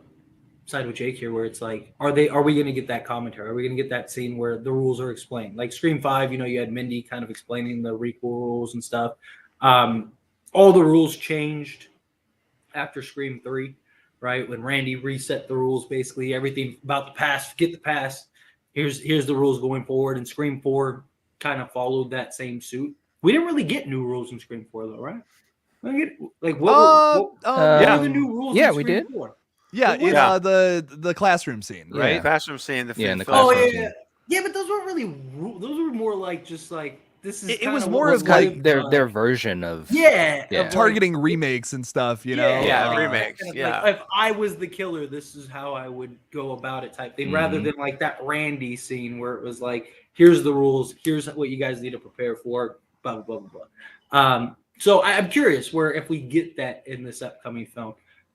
side with Jake here, where it's like, are we going to get that commentary? Are we going to get that scene where the rules are explained? Like Scream 5, you had Mindy kind of explaining the requel rules and stuff. All the rules changed after Scream 3, right? When Randy reset the rules, basically everything about the past, forget the past. Here's the rules going forward. And Scream 4 kind of followed that same suit. We didn't really get new rules in Scream 4 though, right? Like what yeah. were the new rules? Yeah, in we Scream did. 4? Yeah, What in was the classroom scene, right? Yeah. Classroom scene. Yeah, in the Oh classroom yeah, scene. yeah, but those weren't really. Those were more like just like this is. It kinda was what more was of Kind like of their version of yeah, Yeah. of targeting remakes and stuff, you know. Yeah, remakes. kind of Yeah. like if I was the killer, this is how I would go about it type thing, rather Mhm. than like that Randy scene where it was like, here's the rules, here's what you guys need to prepare for, blah blah blah blah blah. So I'm curious where if we get that in this upcoming film.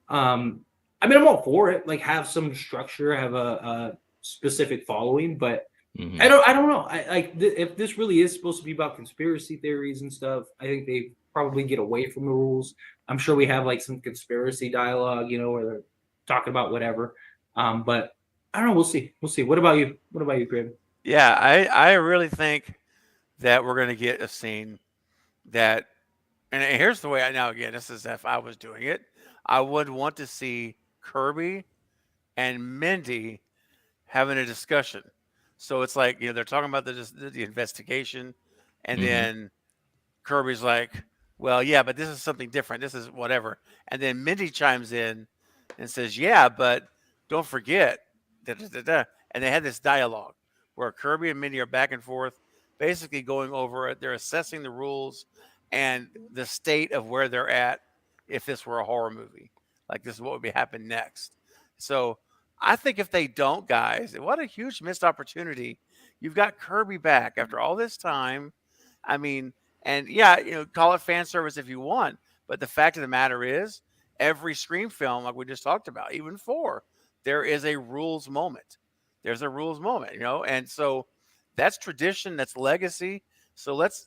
I mean, I'm all for it. Like, have some structure, have a specific following, but Mhm. I don't know. If this really is supposed to be about conspiracy theories and stuff, I think they probably get away from the rules. I'm sure we have like some conspiracy dialogue, you know, where they're talking about whatever. But I don't know. We'll see. We'll see. What about you? What about you, Craven? Yeah, I really think that we're going to get a scene that, and here's the way again, this is if I was doing it, I would want to see Kirby and Mindy having a discussion. So it's like, they're talking about the investigation, and then Kirby's like, well, yeah, but this is something different. This is whatever. And then Mindy chimes in and says, yeah, but don't forget. And they had this dialogue where Kirby and Mindy are back and forth, basically going over it. They're assessing the rules and the state of where they're at if this were a horror movie. Like, this is what would be happen next. So I think if they don't, guys, what a huge missed opportunity. You've got Kirby back after all this time. I mean, and yeah, call it fan service if you want. But the fact of the matter is, every Scream film, like we just talked about, even 4, there is a rules moment. There's a rules moment, and so that's tradition, that's legacy. So let's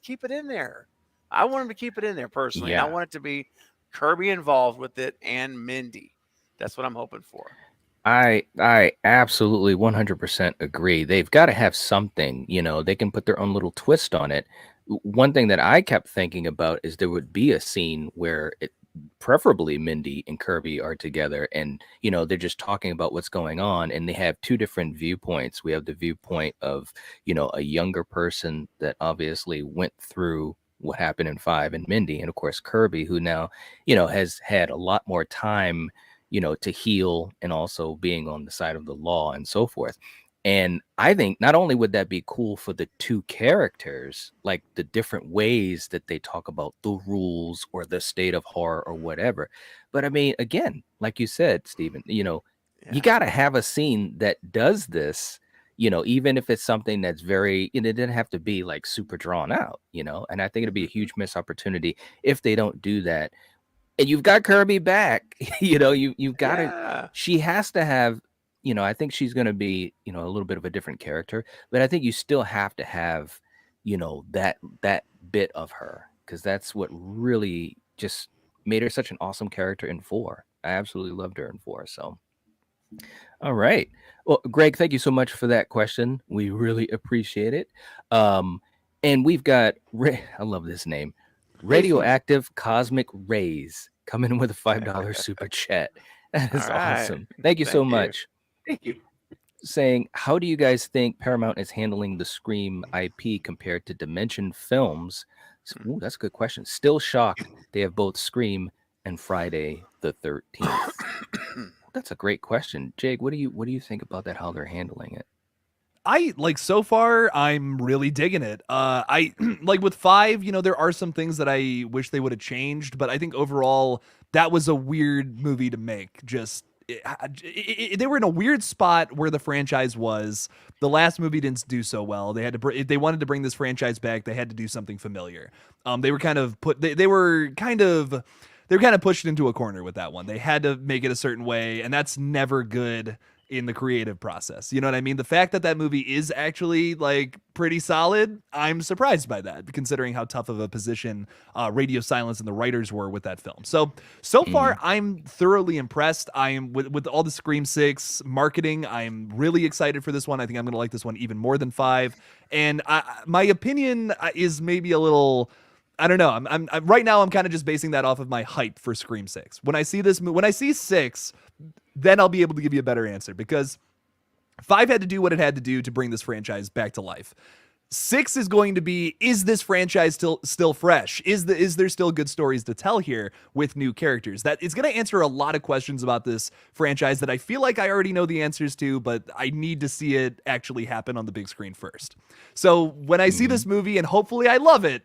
keep it in there. I want them to keep it in there personally. Yeah. I want it to be Kirby involved with it and Mindy. That's what I'm hoping for. I absolutely 100% agree. They've got to have something, they can put their own little twist on it. One thing that I kept thinking about is there would be a scene where preferably Mindy and Kirby are together and, they're just talking about what's going on and they have two different viewpoints. We have the viewpoint of, a younger person that obviously went through what happened in 5 and Mindy, and of course Kirby, who now, has had a lot more time to heal and also being on the side of the law and so forth. And I think not only would that be cool for the two characters, like the different ways that they talk about the rules or the state of horror or whatever, but I mean, again, like you said, Stephen, you got to have a scene that does this, even if it's something that's very, it didn't have to be like super drawn out, and I think it'd be a huge missed opportunity if they don't do that. And you've got Kirby back, you've got to, she has to have, I think she's going to be, a little bit of a different character, but I think you still have to have, that bit of her, because that's what really just made her such an awesome character in 4. I absolutely loved her in 4. So, all right. Well, Greg, thank you so much for that question. We really appreciate it. And we've got, I love this name, Radioactive Cosmic Rays, coming in with a $5 super chat. That is awesome. Thank you so much. Thank you. Saying, how do you guys think Paramount is handling the Scream IP compared to Dimension Films? Ooh, that's a good question. Still shocked they have both Scream and Friday the 13th. That's a great question. Jake, what do you think about that, how they're handling it? So far, I'm really digging it. I like with 5, there are some things that I wish they would have changed, but I think overall that was a weird movie to make. Just they were in a weird spot where the franchise was. The last movie didn't do so well. They had to if they wanted to bring this franchise back, they had to do something familiar. They were kind of they were kind of pushed into a corner with that one. They had to make it a certain way, and that's never good in the creative process. You know what I mean? The fact that movie is actually like pretty solid, I'm surprised by that, considering how tough of a position Radio Silence and the writers were with that film. So far, I'm thoroughly impressed. I am with all the Scream 6 marketing. I'm really excited for this one. I think I'm going to like this one even more than 5. And my opinion is maybe a little, I don't know. I'm right now, I'm kind of just basing that off of my hype for Scream 6. When I see 6, then I'll be able to give you a better answer, because 5 had to do what it had to do to bring this franchise back to life. 6 is going to be, is this franchise still fresh? Is there still good stories to tell here with new characters? That is going to answer a lot of questions about this franchise that I feel like I already know the answers to, but I need to see it actually happen on the big screen first. So when I see this movie, and hopefully I love it,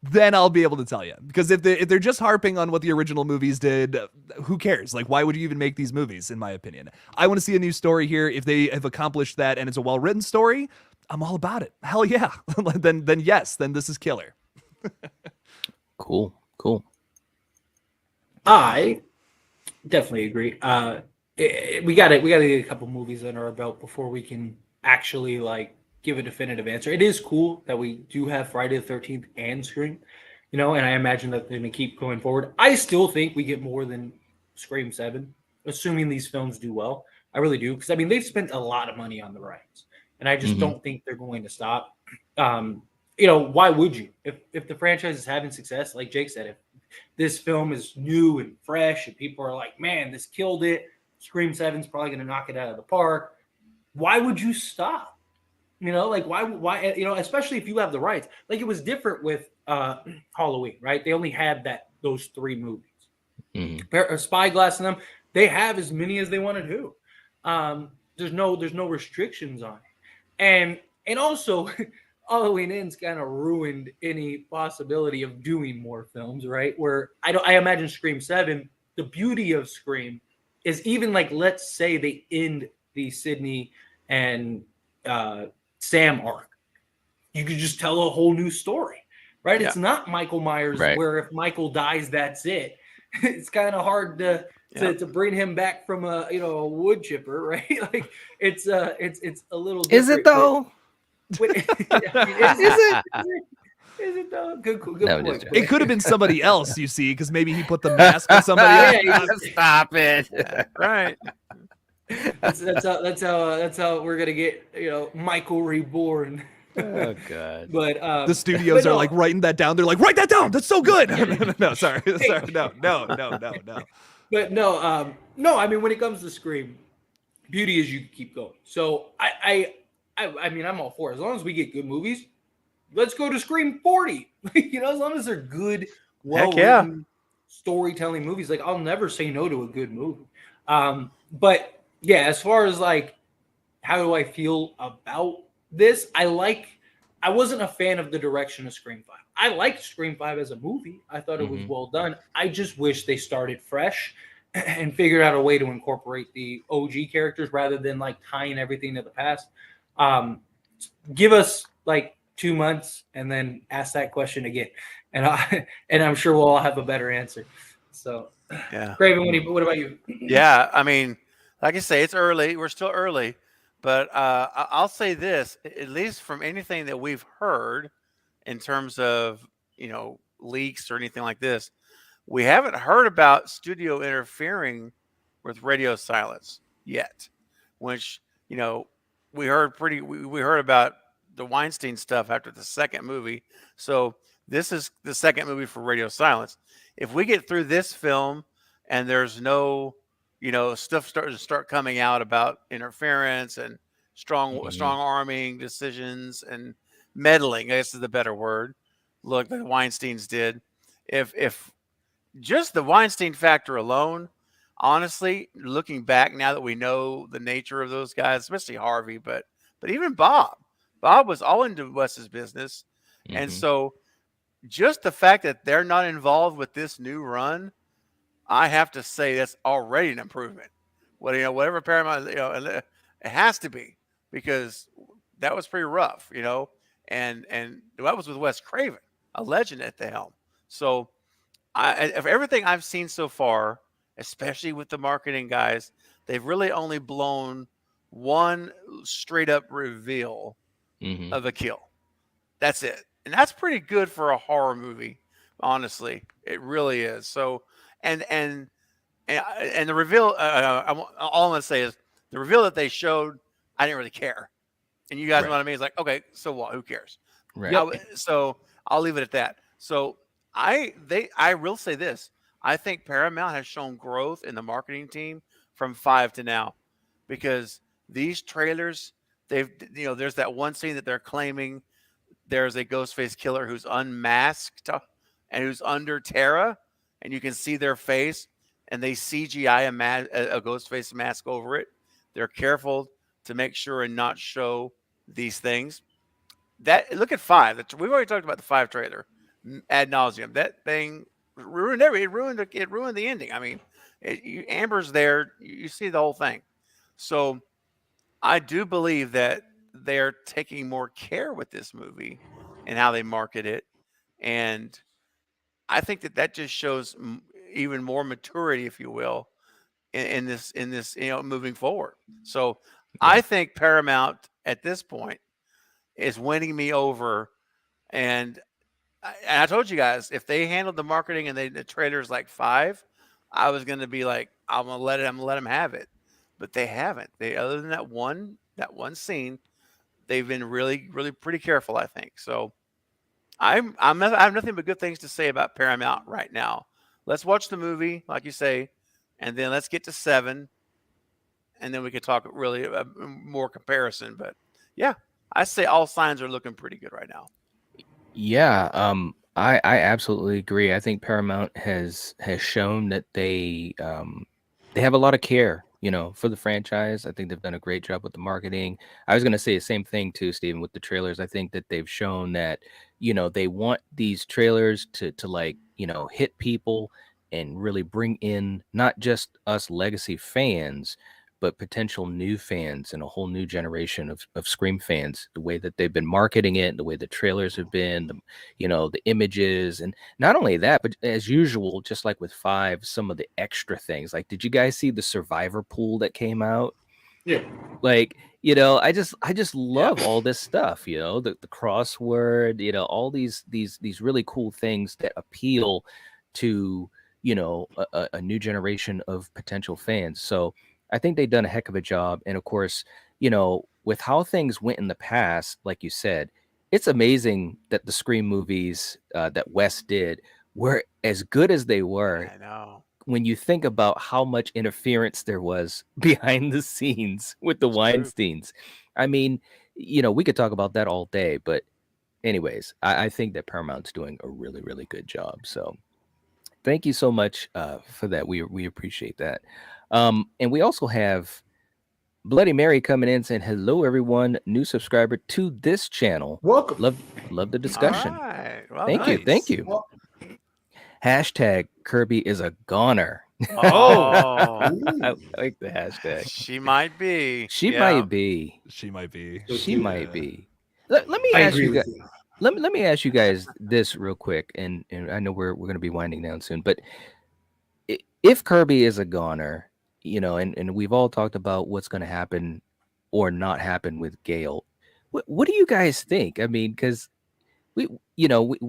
then I'll be able to tell you. Because if they're just harping on what the original movies did, who cares? Like, why would you even make these movies, in my opinion? I want to see a new story here. If they have accomplished that and it's a well-written story, I'm all about it. Hell yeah. then yes, then this is killer. Cool. I definitely agree. We gotta get a couple movies under our belt before we can actually like give a definitive answer. It is cool that we do have Friday the 13th and Scream, and I imagine that they're gonna keep going forward. I still think we get more than Scream 7, assuming these films do well. I really do, because they've spent a lot of money on the rights, and I just don't think they're going to stop. Why would you? If the franchise is having success, like Jake said, if this film is new and fresh and people are like, man, this killed it, Scream 7 is probably going to knock it out of the park, why would you stop? Why? Especially if you have the rights. Like, it was different with Halloween, right? They only had those 3 movies. Spyglass and them, they have as many as they want to do. There's no restrictions on it, and also Halloween Ends kind of ruined any possibility of doing more films, right? Where I imagine Scream 7, the beauty of Scream is, even like, let's say they end the Sydney and Sam arc, you could just tell a whole new story, right? Yeah. It's not Michael Myers, right, where if Michael dies, that's it. It's kind of hard to bring him back from a wood chipper, right? Like, it's a little different. Is it though? Is it? Is it though? Good point. It could have been somebody else, you see, because maybe he put the mask on somebody else. Stop it! Right. That's how we're gonna get Michael reborn. Oh God! But the studios are like writing that down. They're like, write that down. That's so good. No, sorry, no. But no. When it comes to Scream, beauty is you keep going. So I'm all for it. As long as we get good movies, let's go to Scream 40. As long as they're good, well-written storytelling movies. Like, I'll never say no to a good movie. But yeah, as far as like, how do I feel about this? I wasn't a fan of the direction of Scream 5. I liked Scream 5 as a movie. I thought it was well done. I just wish they started fresh and figured out a way to incorporate the OG characters rather than like tying everything to the past. Give us like 2 months and then ask that question again, and I'm sure we'll all have a better answer. So, yeah, Craven, what about you? Yeah, like I say, it's early. We're still early, but I'll say this: at least from anything that we've heard in terms of leaks or anything like this, we haven't heard about studio interfering with radio silence yet. Which we heard about the Weinstein stuff after the second movie. So this is the second movie for radio silence. If we get through this film and there's no, stuff start coming out about interference and strong arming decisions and meddling, I guess is the better word. Look, the Weinsteins did. If just the Weinstein factor alone, honestly, looking back now that we know the nature of those guys, especially Harvey, but even Bob was all into Wes's business. And so just the fact that they're not involved with this new run, I have to say that's already an improvement. Well, whatever Paramount, it has to be, because that was pretty rough, and that was with Wes Craven, a legend at the helm. So of everything I've seen so far, especially with the marketing guys, they've really only blown one straight up reveal of a kill. That's it. And that's pretty good for a horror movie. Honestly, it really is. So, and the reveal, all I'm going to say is the reveal that they showed, I didn't really care. And you guys know what I mean? It's like, okay, so what? Who cares? Right. So I'll leave it at that. So I will say this. I think Paramount has shown growth in the marketing team from 5 to now, because these trailers, there's that one scene that they're claiming there's a Ghostface killer who's unmasked and who's under Terra, and you can see their face, and they CGI a Ghostface mask over it. They're careful to make sure and not show these things. Look at 5. We've already talked about the 5 trailer ad nauseum. That thing ruined everything. It ruined the ending. I mean, Amber's there. You see the whole thing. So I do believe that they're taking more care with this movie and how they market it, and I think that just shows even more maturity, if you will, in this moving forward. So I think Paramount at this point is winning me over, and I told you guys, if they handled the marketing and the trailers like 5, I was going to be like, I'm gonna let them have it, but they haven't. Other than that one scene, they've been really, really pretty careful, I think. So I have nothing but good things to say about Paramount right now. Let's watch the movie, like you say, and then let's get to 7, and then we could talk really more comparison. But yeah, I say all signs are looking pretty good right now. Yeah, I absolutely agree. I think Paramount has shown that they have a lot of care, for the franchise. I think they've done a great job with the marketing. I was going to say the same thing too, Stephen, with the trailers. I think that they've shown that, they want these trailers to like, hit people and really bring in not just us legacy fans, but potential new fans and a whole new generation of Scream fans. The way that they've been marketing it, the way the trailers have been, the images, and not only that, but as usual, just like with 5, some of the extra things. Like, did you guys see the Survivor pool that came out? Yeah. Like, I just love all this stuff, the crossword, all these really cool things that appeal to, a new generation of potential fans. So I think they've done a heck of a job. And of course, with how things went in the past, like you said, it's amazing that the Scream movies that Wes did were as good as they were. I know. When you think about how much interference there was behind the scenes with the Weinsteins. I mean, we could talk about that all day, but anyways, I think that Paramount's doing a really, really good job. So thank you so much for that. We appreciate that. And we also have Bloody Mary coming in saying, hello, everyone. New subscriber to this channel. Welcome. Love the discussion. All right. Well, Thank you. Hashtag Kirby is a goner. Oh, I like the hashtag. she might be. She might be. She might be. She might be. Let me ask you guys. Let me ask you guys this real quick, and I know we're going to be winding down soon, but if Kirby is a goner, and we've all talked about what's going to happen or not happen with Gale. What do you guys think? I mean, because we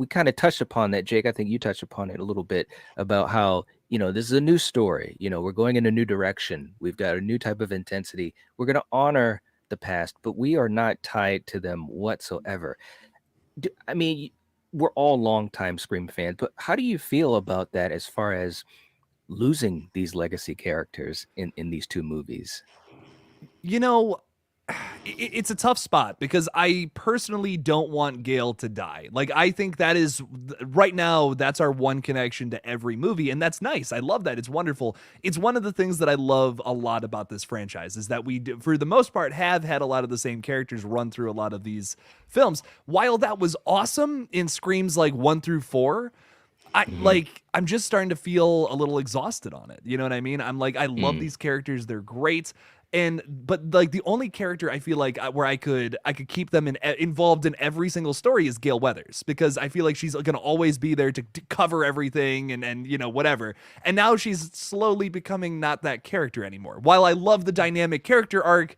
kind of touched upon that, Jake. I think you touched upon it a little bit about how, this is a new story. We're going in a new direction. We've got a new type of intensity. We're going to honor the past, but we are not tied to them whatsoever. I mean, we're all longtime Scream fans, but how do you feel about that as far as losing these legacy characters in these 2 movies? It's a tough spot because I personally don't want Gale to die. Like, I think that is right now, that's our one connection to every movie. And that's nice. I love that. It's wonderful. It's one of the things that I love a lot about this franchise is that we, for the most part, have had a lot of the same characters run through a lot of these films. While that was awesome in Screams like 1 through 4, I'm just starting to feel a little exhausted on it. You know what I mean? I'm like, I love these characters. They're great. But like the only character I feel like where I could keep them involved in every single story is Gale Weathers, because I feel like she's going to always be there to cover everything and whatever. And now she's slowly becoming not that character anymore. While I love the dynamic character arc,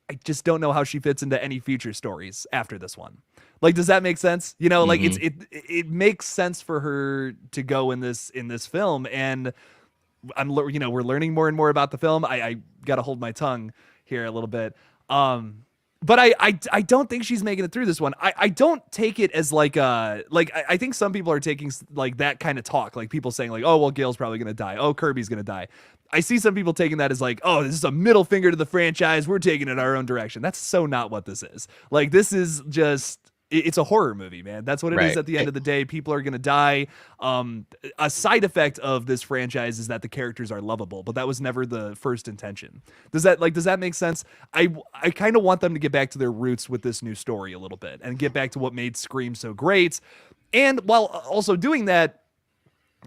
I just don't know how she fits into any future stories after this one. Like, does that make sense? Like it makes sense for her to go in this film, and we're learning more and more about the film. I got to hold my tongue here a little bit. But I don't think she's making it through this one. I don't take it as like I think some people are taking like that kind of talk, like people saying like, oh well, Gail's probably gonna die, oh Kirby's gonna die. I see some people taking that as like, oh, this is a middle finger to the franchise, we're taking it our own direction. That's so not what this is. Like, this is just, it's a horror movie, man. That's what it is at the end of the day. People are going to die. A side effect of this franchise is that the characters are lovable, but that was never the first intention. Does that make sense? I kind of want them to get back to their roots with this new story a little bit and get back to what made Scream so great. And while also doing that,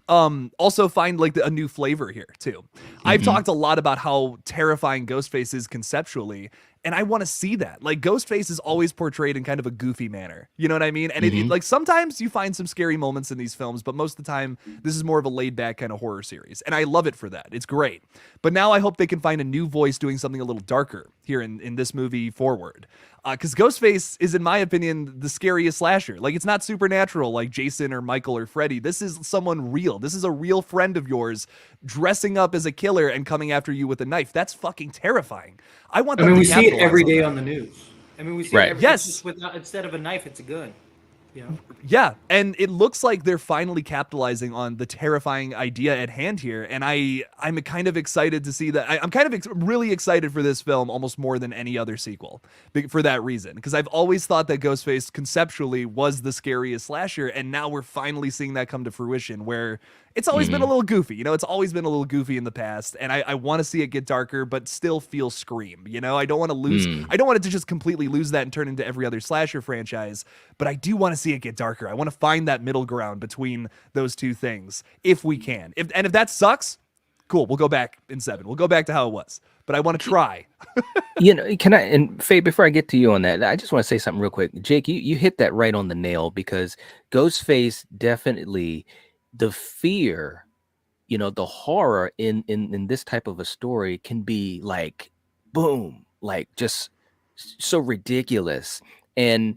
also find like a new flavor here too. I've talked a lot about how terrifying Ghostface is conceptually, and I want to see that. Like, Ghostface is always portrayed in kind of a goofy manner, you know what I mean? And it, like, sometimes you find some scary moments in these films, but most of the time this is more of a laid back kind of horror series, and I love it for that. It's great. But now I hope they can find a new voice doing something a little darker here in this movie forward. Because Ghostface is, in my opinion, the scariest slasher. Like, it's not supernatural like Jason or Michael or Freddy. This is someone real. This is a real friend of yours dressing up as a killer and coming after you with a knife. That's fucking terrifying. I want them to we see it every day that. on the news. I mean, we see it every, yes. Instead of a knife, it's a gun. You know? Yeah, and it looks like they're finally capitalizing on the terrifying idea at hand here, and I'm kind of excited to see that. I'm kind of really excited for this film almost more than any other sequel for that reason, because I've always thought that Ghostface conceptually was the scariest slasher, and now we're finally seeing that come to fruition, where it's always been a little goofy. You know, it's always been a little goofy in the past, and I want to see it get darker, but still feel Scream. You know, I don't want to lose. I don't want it to just completely lose that and turn into every other slasher franchise, but I do want to see it get darker. I want to find that middle ground between those two things if we can. If that sucks, cool. We'll go back in 7. We'll go back to how it was. But I want to try. You know, can I, and Faye, before I get to you on that, I just want to say something real quick. Jake, you hit that right on the nail, because Ghostface definitely, the fear, you know, the horror in this type of a story can be like, boom, like just so ridiculous. And,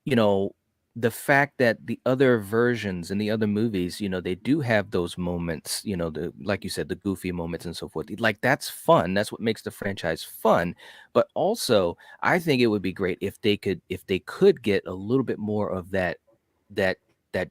you know, the fact that the other versions and the other movies, you know, they do have those moments, you know, like you said, the goofy moments and so forth. Like, that's fun. That's what makes the franchise fun. But also, I think it would be great if they could get a little bit more of that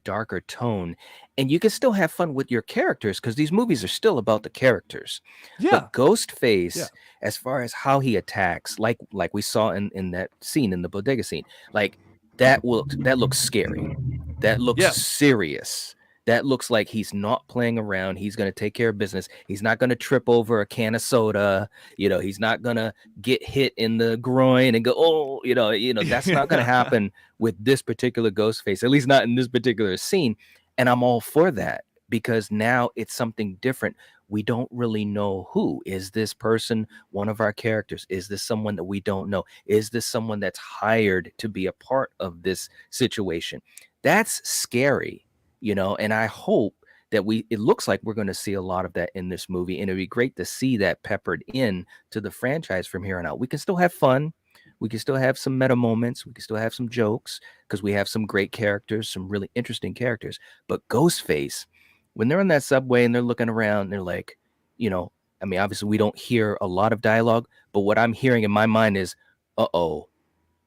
darker tone, and you can still have fun with your characters, because these movies are still about the characters. But Ghostface, as far as how he attacks, like we saw in that scene, in the bodega scene, like that looks scary. That looks serious. That looks like he's not playing around. He's going to take care of business. He's not going to trip over a can of soda. You know, he's not going to get hit in the groin and go, oh, you know, that's not going to happen with this particular Ghostface, at least not in this particular scene. And I'm all for that, because now it's something different. We don't really know who. Is this person one of our characters? Is this someone that we don't know? Is this someone that's hired to be a part of this situation? That's scary. You know, and I hope that it looks like we're going to see a lot of that in this movie, and it'd be great to see that peppered in to the franchise from here on out. We can still have fun. We can still have some meta moments. We can still have some jokes, because we have some great characters, some really interesting characters. But Ghostface, when they're in that subway and they're looking around, they're like, you know, I mean, obviously we don't hear a lot of dialogue, but what I'm hearing in my mind is, uh-oh,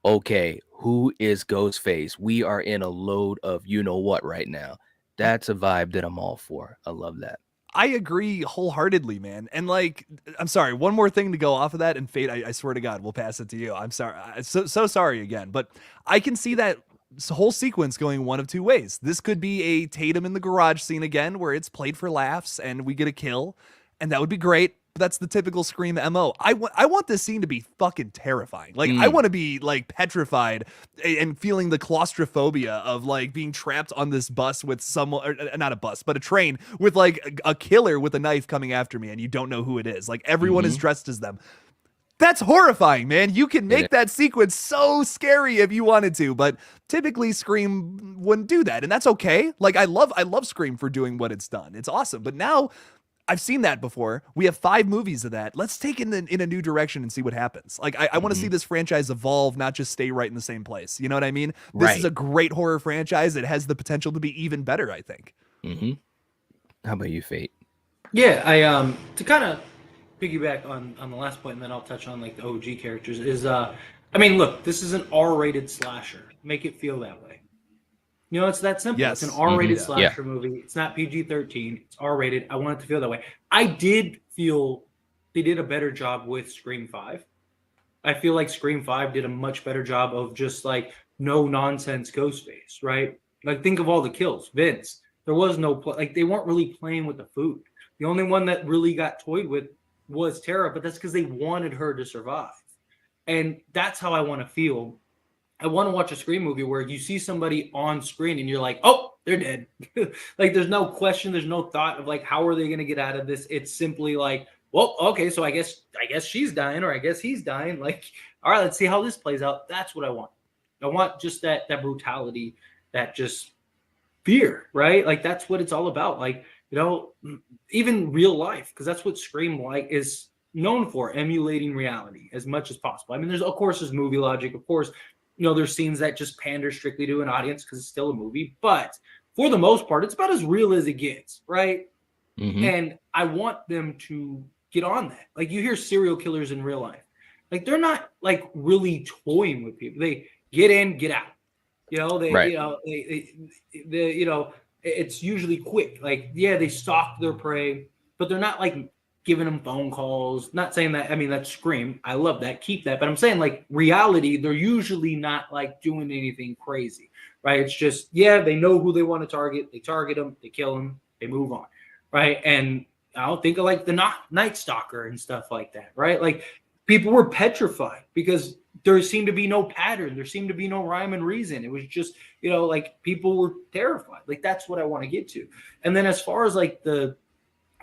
okay, who is Ghostface? We are in a load of you know what right now. That's a vibe that I'm all for. I love that. I agree wholeheartedly, man. And like, I'm sorry, one more thing to go off of that, and Fate, I swear to God, we'll pass it to you. I'm sorry. So sorry again, but I can see that whole sequence going one of two ways. This could be a Tatum in the garage scene again, where it's played for laughs and we get a kill, and that would be great. That's the typical Scream MO. I want this scene to be fucking terrifying. Like, I want to be like petrified and feeling the claustrophobia of like being trapped on this bus with someone, or not a bus, but a train with like a killer with a knife coming after me, and you don't know who it is. Like, everyone is dressed as them. That's horrifying, man. You can make that sequence so scary if you wanted to, but typically Scream wouldn't do that, and that's okay. Like, I love Scream for doing what it's done. It's awesome. But now, I've seen that before. We have 5 movies of that. Let's take it in a new direction and see what happens. Like, I want to see this franchise evolve, not just stay right in the same place. You know what I mean? This is a great horror franchise. It has the potential to be even better, I think. How about you, Fate? Yeah, I to kind of piggyback on the last point, and then I'll touch on like the OG characters. Is I mean, look, this is an R-rated slasher. Make it feel that way. You know, it's that simple. Yes. It's an R-rated Mhm. slasher movie. It's not PG-13. It's R-rated. I want it to feel that way. I did feel they did a better job with Scream 5. I feel like Scream 5 did a much better job of just like no nonsense Ghostface, right? Like think of all the kills. Vince, there was no like they weren't really playing with the food. The only one that really got toyed with was Tara, but that's because they wanted her to survive. And that's how I want to feel. I want to watch a Scream movie where you see somebody on screen and you're like, oh, they're dead. Like there's no question, there's no thought of like how are they going to get out of this? It's simply like, well, okay, so I guess she's dying or I guess he's dying. Like, all right, let's see how this plays out. That's what I want. I want just that brutality, that just fear, right? Like that's what it's all about. Like, you know, even real life, because that's what Scream like is known for, emulating reality as much as possible. I mean, there's movie logic, of course. You know, there's scenes that just pander strictly to an audience because it's still a movie, but for the most part, it's about as real as it gets, right? Mhm. And I want them to get on that. Like you hear serial killers in real life, like they're not like really toying with people. They get in, get out. You know, they, Right. you know, they, you know, it's usually quick. Like, yeah, they stalk their prey, but they're not like giving them phone calls. Not saying that. I mean, that's Scream. I love that. Keep that. But I'm saying like reality, they're usually not like doing anything crazy, right? It's just, yeah, they know who they want to target. They target them. They kill them. They move on, right? And I'll think of like the Night Stalker and stuff like that, right? Like people were petrified because there seemed to be no pattern. There seemed to be no rhyme and reason. It was just, you know, like people were terrified. Like that's what I want to get to. And then as far as like the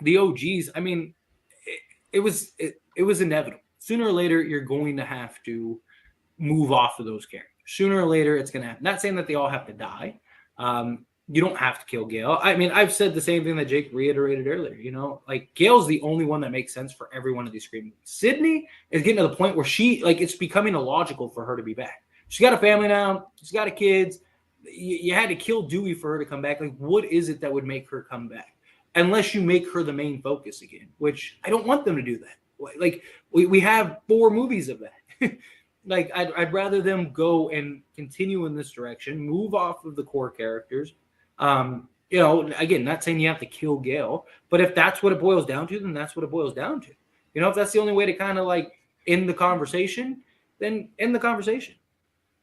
OGs, I mean, it was inevitable. Sooner or later, you're going to have to move off of those characters. Sooner or later, it's going to happen. Not saying that they all have to die. You don't have to kill Gale. I mean, I've said the same thing that Jake reiterated earlier. You know, like Gale's the only one that makes sense for every one of these Scream movies. Sydney is getting to the point where she, like, it's becoming illogical for her to be back. She's got a family now. She's got a kids. You had to kill Dewey for her to come back. Like, what is it that would make her come back? Unless you make her the main focus again, which I don't want them to do that. Like, we have 4 movies of that. Like, I'd rather them go and continue in this direction, move off of the core characters. You know, again, not saying you have to kill Gale, but if that's what it boils down to, then that's what it boils down to. You know, if that's the only way to kind of like end the conversation, then end the conversation.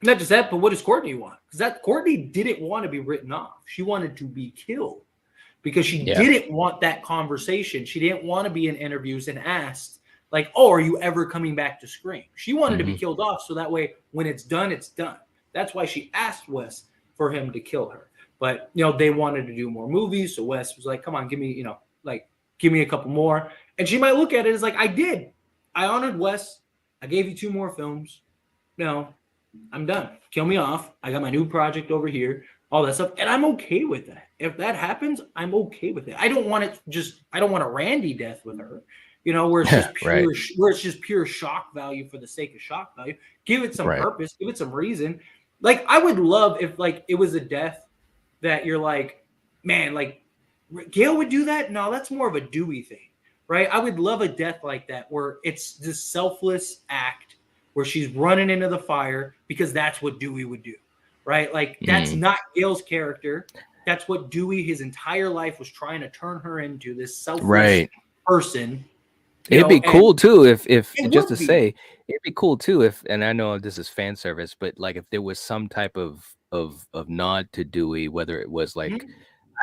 Not just that, but what does Courtney want? Because that Courtney didn't want to be written off. She wanted to be killed because she didn't want that conversation. She didn't want to be in interviews and asked, like, oh, are you ever coming back to Scream? She wanted to be killed off so that way when it's done, it's done. That's why she asked Wes for him to kill her. But, you know, they wanted to do more movies. So Wes was like, come on, give me, you know, like, give me a couple more. And she might look at it as like, I did. I honored Wes. I gave you 2 more films. No, I'm done. Kill me off. I got my new project over here, all that stuff. And I'm okay with that. If that happens, I'm okay with it. I don't want a Randy death with her, you know, where it's just pure, where it's just pure shock value for the sake of shock value. Give it some purpose, give it some reason. Like, I would love if like it was a death that you're like, man, like Gale would do that. No, that's more of a Dewey thing, right? I would love a death like that where it's this selfless act where she's running into the fire because that's what Dewey would do, right? Like that's not Gale's character. That's what Dewey, his entire life, was trying to turn her into, this selfless person. It'd be cool too if just to say, it'd be cool too if, and I know this is fan service, but like if there was some type of nod to Dewey, whether it was like,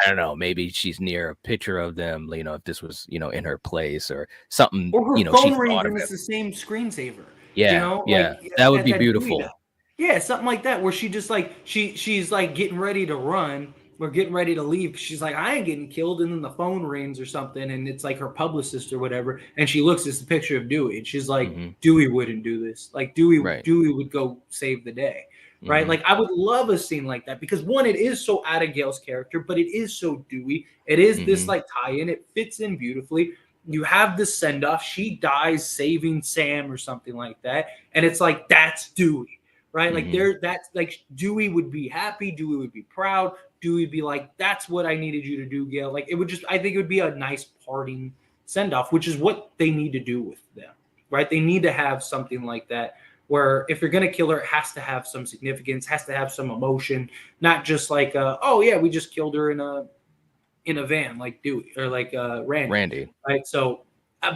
I don't know, maybe she's near a picture of them, you know, if this was, you know, in her place or something, or her you know, phone she ring thought of and it. it's the same screensaver. Yeah, you know? yeah, like, that would be beautiful. Yeah, something like that where she just like she's like getting ready to run. We're getting ready to leave. She's like, I ain't getting killed. And then the phone rings or something. And it's like her publicist or whatever. And she looks, it's the picture of Dewey. And she's like, Dewey wouldn't do this. Like Dewey would go save the day. Right. Like I would love a scene like that because one, it is so out of Gale's character, but it is so Dewey. It is this like tie-in. It fits in beautifully. You have the send-off. She dies saving Sam or something like that. And it's like, that's Dewey. Right. Like that's like Dewey would be happy. Dewey would be proud. Dewey would be like, that's what I needed you to do, Gale. Like it would just, I think it would be a nice parting send off, which is what they need to do with them. Right. They need to have something like that where if you're gonna kill her, it has to have some significance, has to have some emotion, not just like, oh yeah, we just killed her in a van like Dewey or like Randy. Right? So,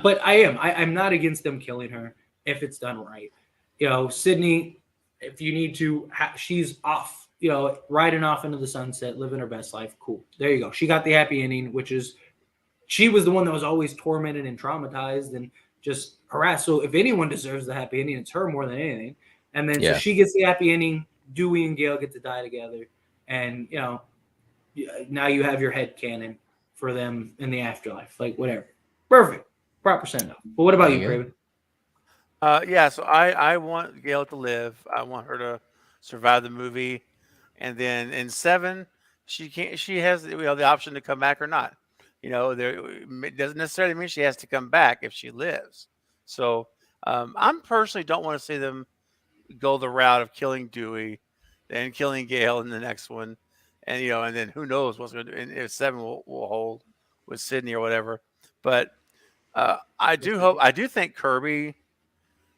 but I'm not against them killing her if it's done right. You know, Sydney, if you need to, she's off. You know, riding off into the sunset, living her best life. Cool. There you go. She got the happy ending, which is she was the one that was always tormented and traumatized and just harassed. So if anyone deserves the happy ending, it's her more than anything. And then so she gets the happy ending. Dewey and Gale get to die together, and you know, now you have your head canon for them in the afterlife. Like whatever, perfect, proper send off. But what about you, Craven? Yeah, so I want Gale to live. I want her to survive the movie, and then in 7, she can't. She has the option to come back or not. You know, it doesn't necessarily mean she has to come back if she lives. So I'm personally don't want to see them go the route of killing Dewey, then killing Gale in the next one, and you know, and then who knows what's going to do. And if 7 will hold with Sydney or whatever. But I do think Kirby.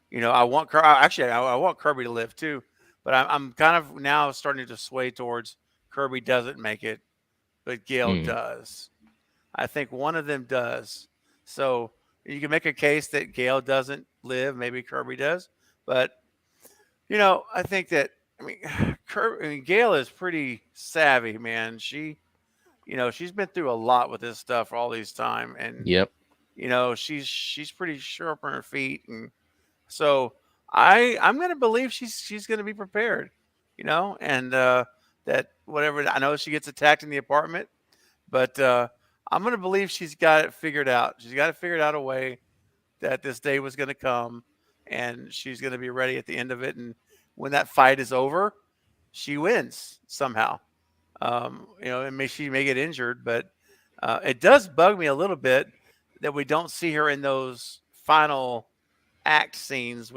You know, I want Kirby to live too, but I'm kind of now starting to sway towards Kirby doesn't make it, but Gale does. I think one of them does. So you can make a case that Gale doesn't live, maybe Kirby does, but you know, I think that Gale is pretty savvy, man. She's been through a lot with this stuff all these time, and you know, she's pretty sharp on her feet, and so I'm going to believe she's going to be prepared, you know, and that whatever. I know she gets attacked in the apartment, but I'm going to believe she's got it figured out. She's got it figured out a way that this day was going to come, and she's going to be ready at the end of it. And when that fight is over, she wins somehow. You know, and she may get injured, but it does bug me a little bit that we don't see her in those final act scenes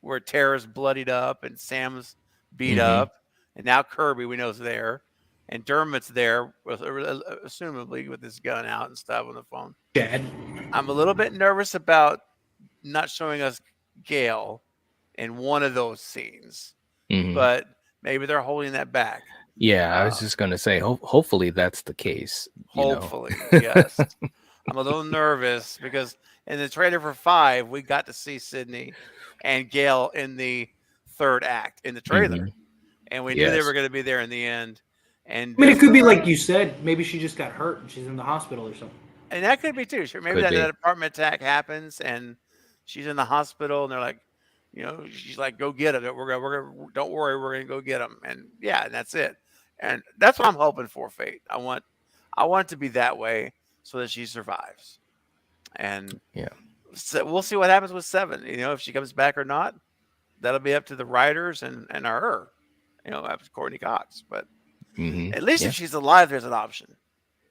where Tara's bloodied up and Sam's beat up, and now Kirby we know is there, and Dermot's there, assumably with his gun out and stuff on the phone. I'm a little bit nervous about not showing us Gale in one of those scenes, but maybe they're holding that back. Yeah, I was just going to say, hopefully that's the case. Hopefully, yes. I'm a little nervous because in the trailer for 5, we got to see Sydney and Gale in the 3rd act in the trailer, and we knew they were going to be there in the end. And I mean, it could be like you said. Maybe she just got hurt and she's in the hospital or something. And that could be too. Maybe that apartment attack happens and she's in the hospital, and they're like, you know, she's like, "Go get him. Don't worry, we're gonna go get him." And yeah, and that's it. And that's what I'm hoping for, Fate. I want it to be that way so that she survives. And so we'll see what happens with 7. You know, if she comes back or not, that'll be up to the writers and her. You know, up to Courtney Cox. But at least if she's alive, there's an option.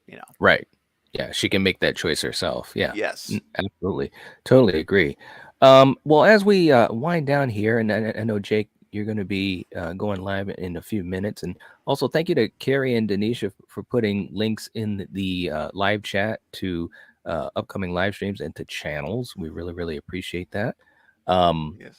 You know, right? Yeah, she can make that choice herself. Yeah, yes, absolutely, totally agree. Well, as we wind down here, and I know Jake, you're going to be going live in a few minutes, and also thank you to Carrie and Denisha for putting links in the live chat to upcoming live streams and to channels. We really, really appreciate that. Yes.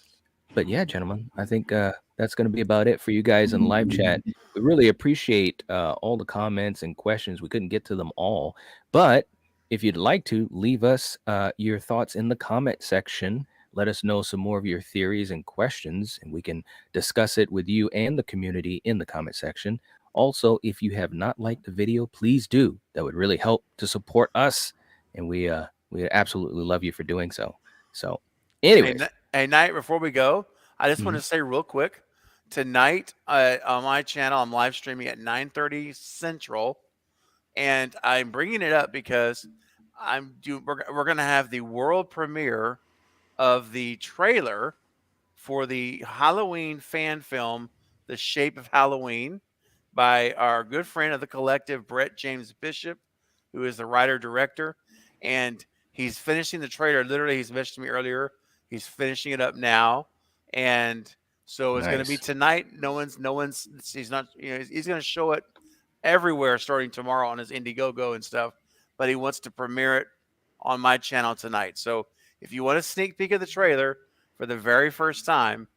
But yeah, gentlemen, I think that's going to be about it for you guys in live chat. We really appreciate all the comments and questions. We couldn't get to them all, but if you'd like to leave us your thoughts in the comment section, let us know some more of your theories and questions, and we can discuss it with you and the community in the comment section. Also, if you have not liked the video, please do. That would really help to support us, and we absolutely love you for doing so. So, anyway. Hey, Knight, before we go, I just want to say real quick, tonight on my channel, I'm live streaming at 9:30 Central, and I'm bringing it up because we're going to have the world premiere of the trailer for the Halloween fan film, The Shape of Halloween, by our good friend of the collective, Brett James Bishop, who is the writer-director, and he's finishing the trailer. Literally, he's messaged me earlier. He's finishing it up now, and so it's going to be tonight. He's not, you know, he's going to show it everywhere starting tomorrow on his Indiegogo and stuff, but he wants to premiere it on my channel tonight. So if you want a sneak peek of the trailer for the very first time,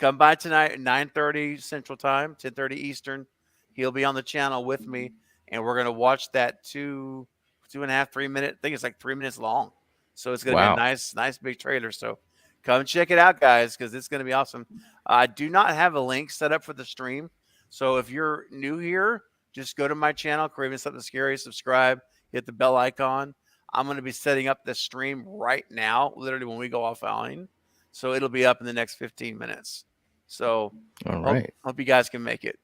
come by tonight at 9:30 Central Time, 10:30 Eastern. He'll be on the channel with me, and we're gonna watch that 2.5, 3 minute. I think it's like 3 minutes long. So it's gonna be a nice big trailer. So come check it out, guys, because it's gonna be awesome. I do not have a link set up for the stream, so if you're new here, just go to my channel, Craven Something Scary, subscribe, hit the bell icon. I'm gonna be setting up the stream right now, literally when we go offline. So it'll be up in the next 15 minutes. So All right. hope you guys can make it.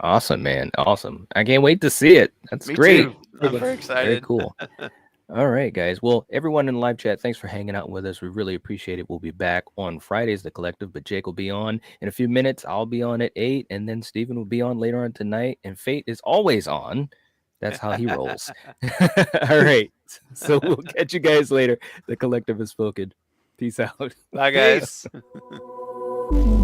Awesome, man. Awesome. I can't wait to see it. That's Me great. too. I'm very excited. Very cool. All right, guys. Well, everyone in the live chat, thanks for hanging out with us. We really appreciate it. We'll be back on Fridays, the collective, but Jake will be on in a few minutes. I'll be on at 8, and then Steven will be on later on tonight. And Fate is always on. That's how he rolls. All right. So we'll catch you guys later. The collective has spoken. Peace out. Bye, guys. Peace.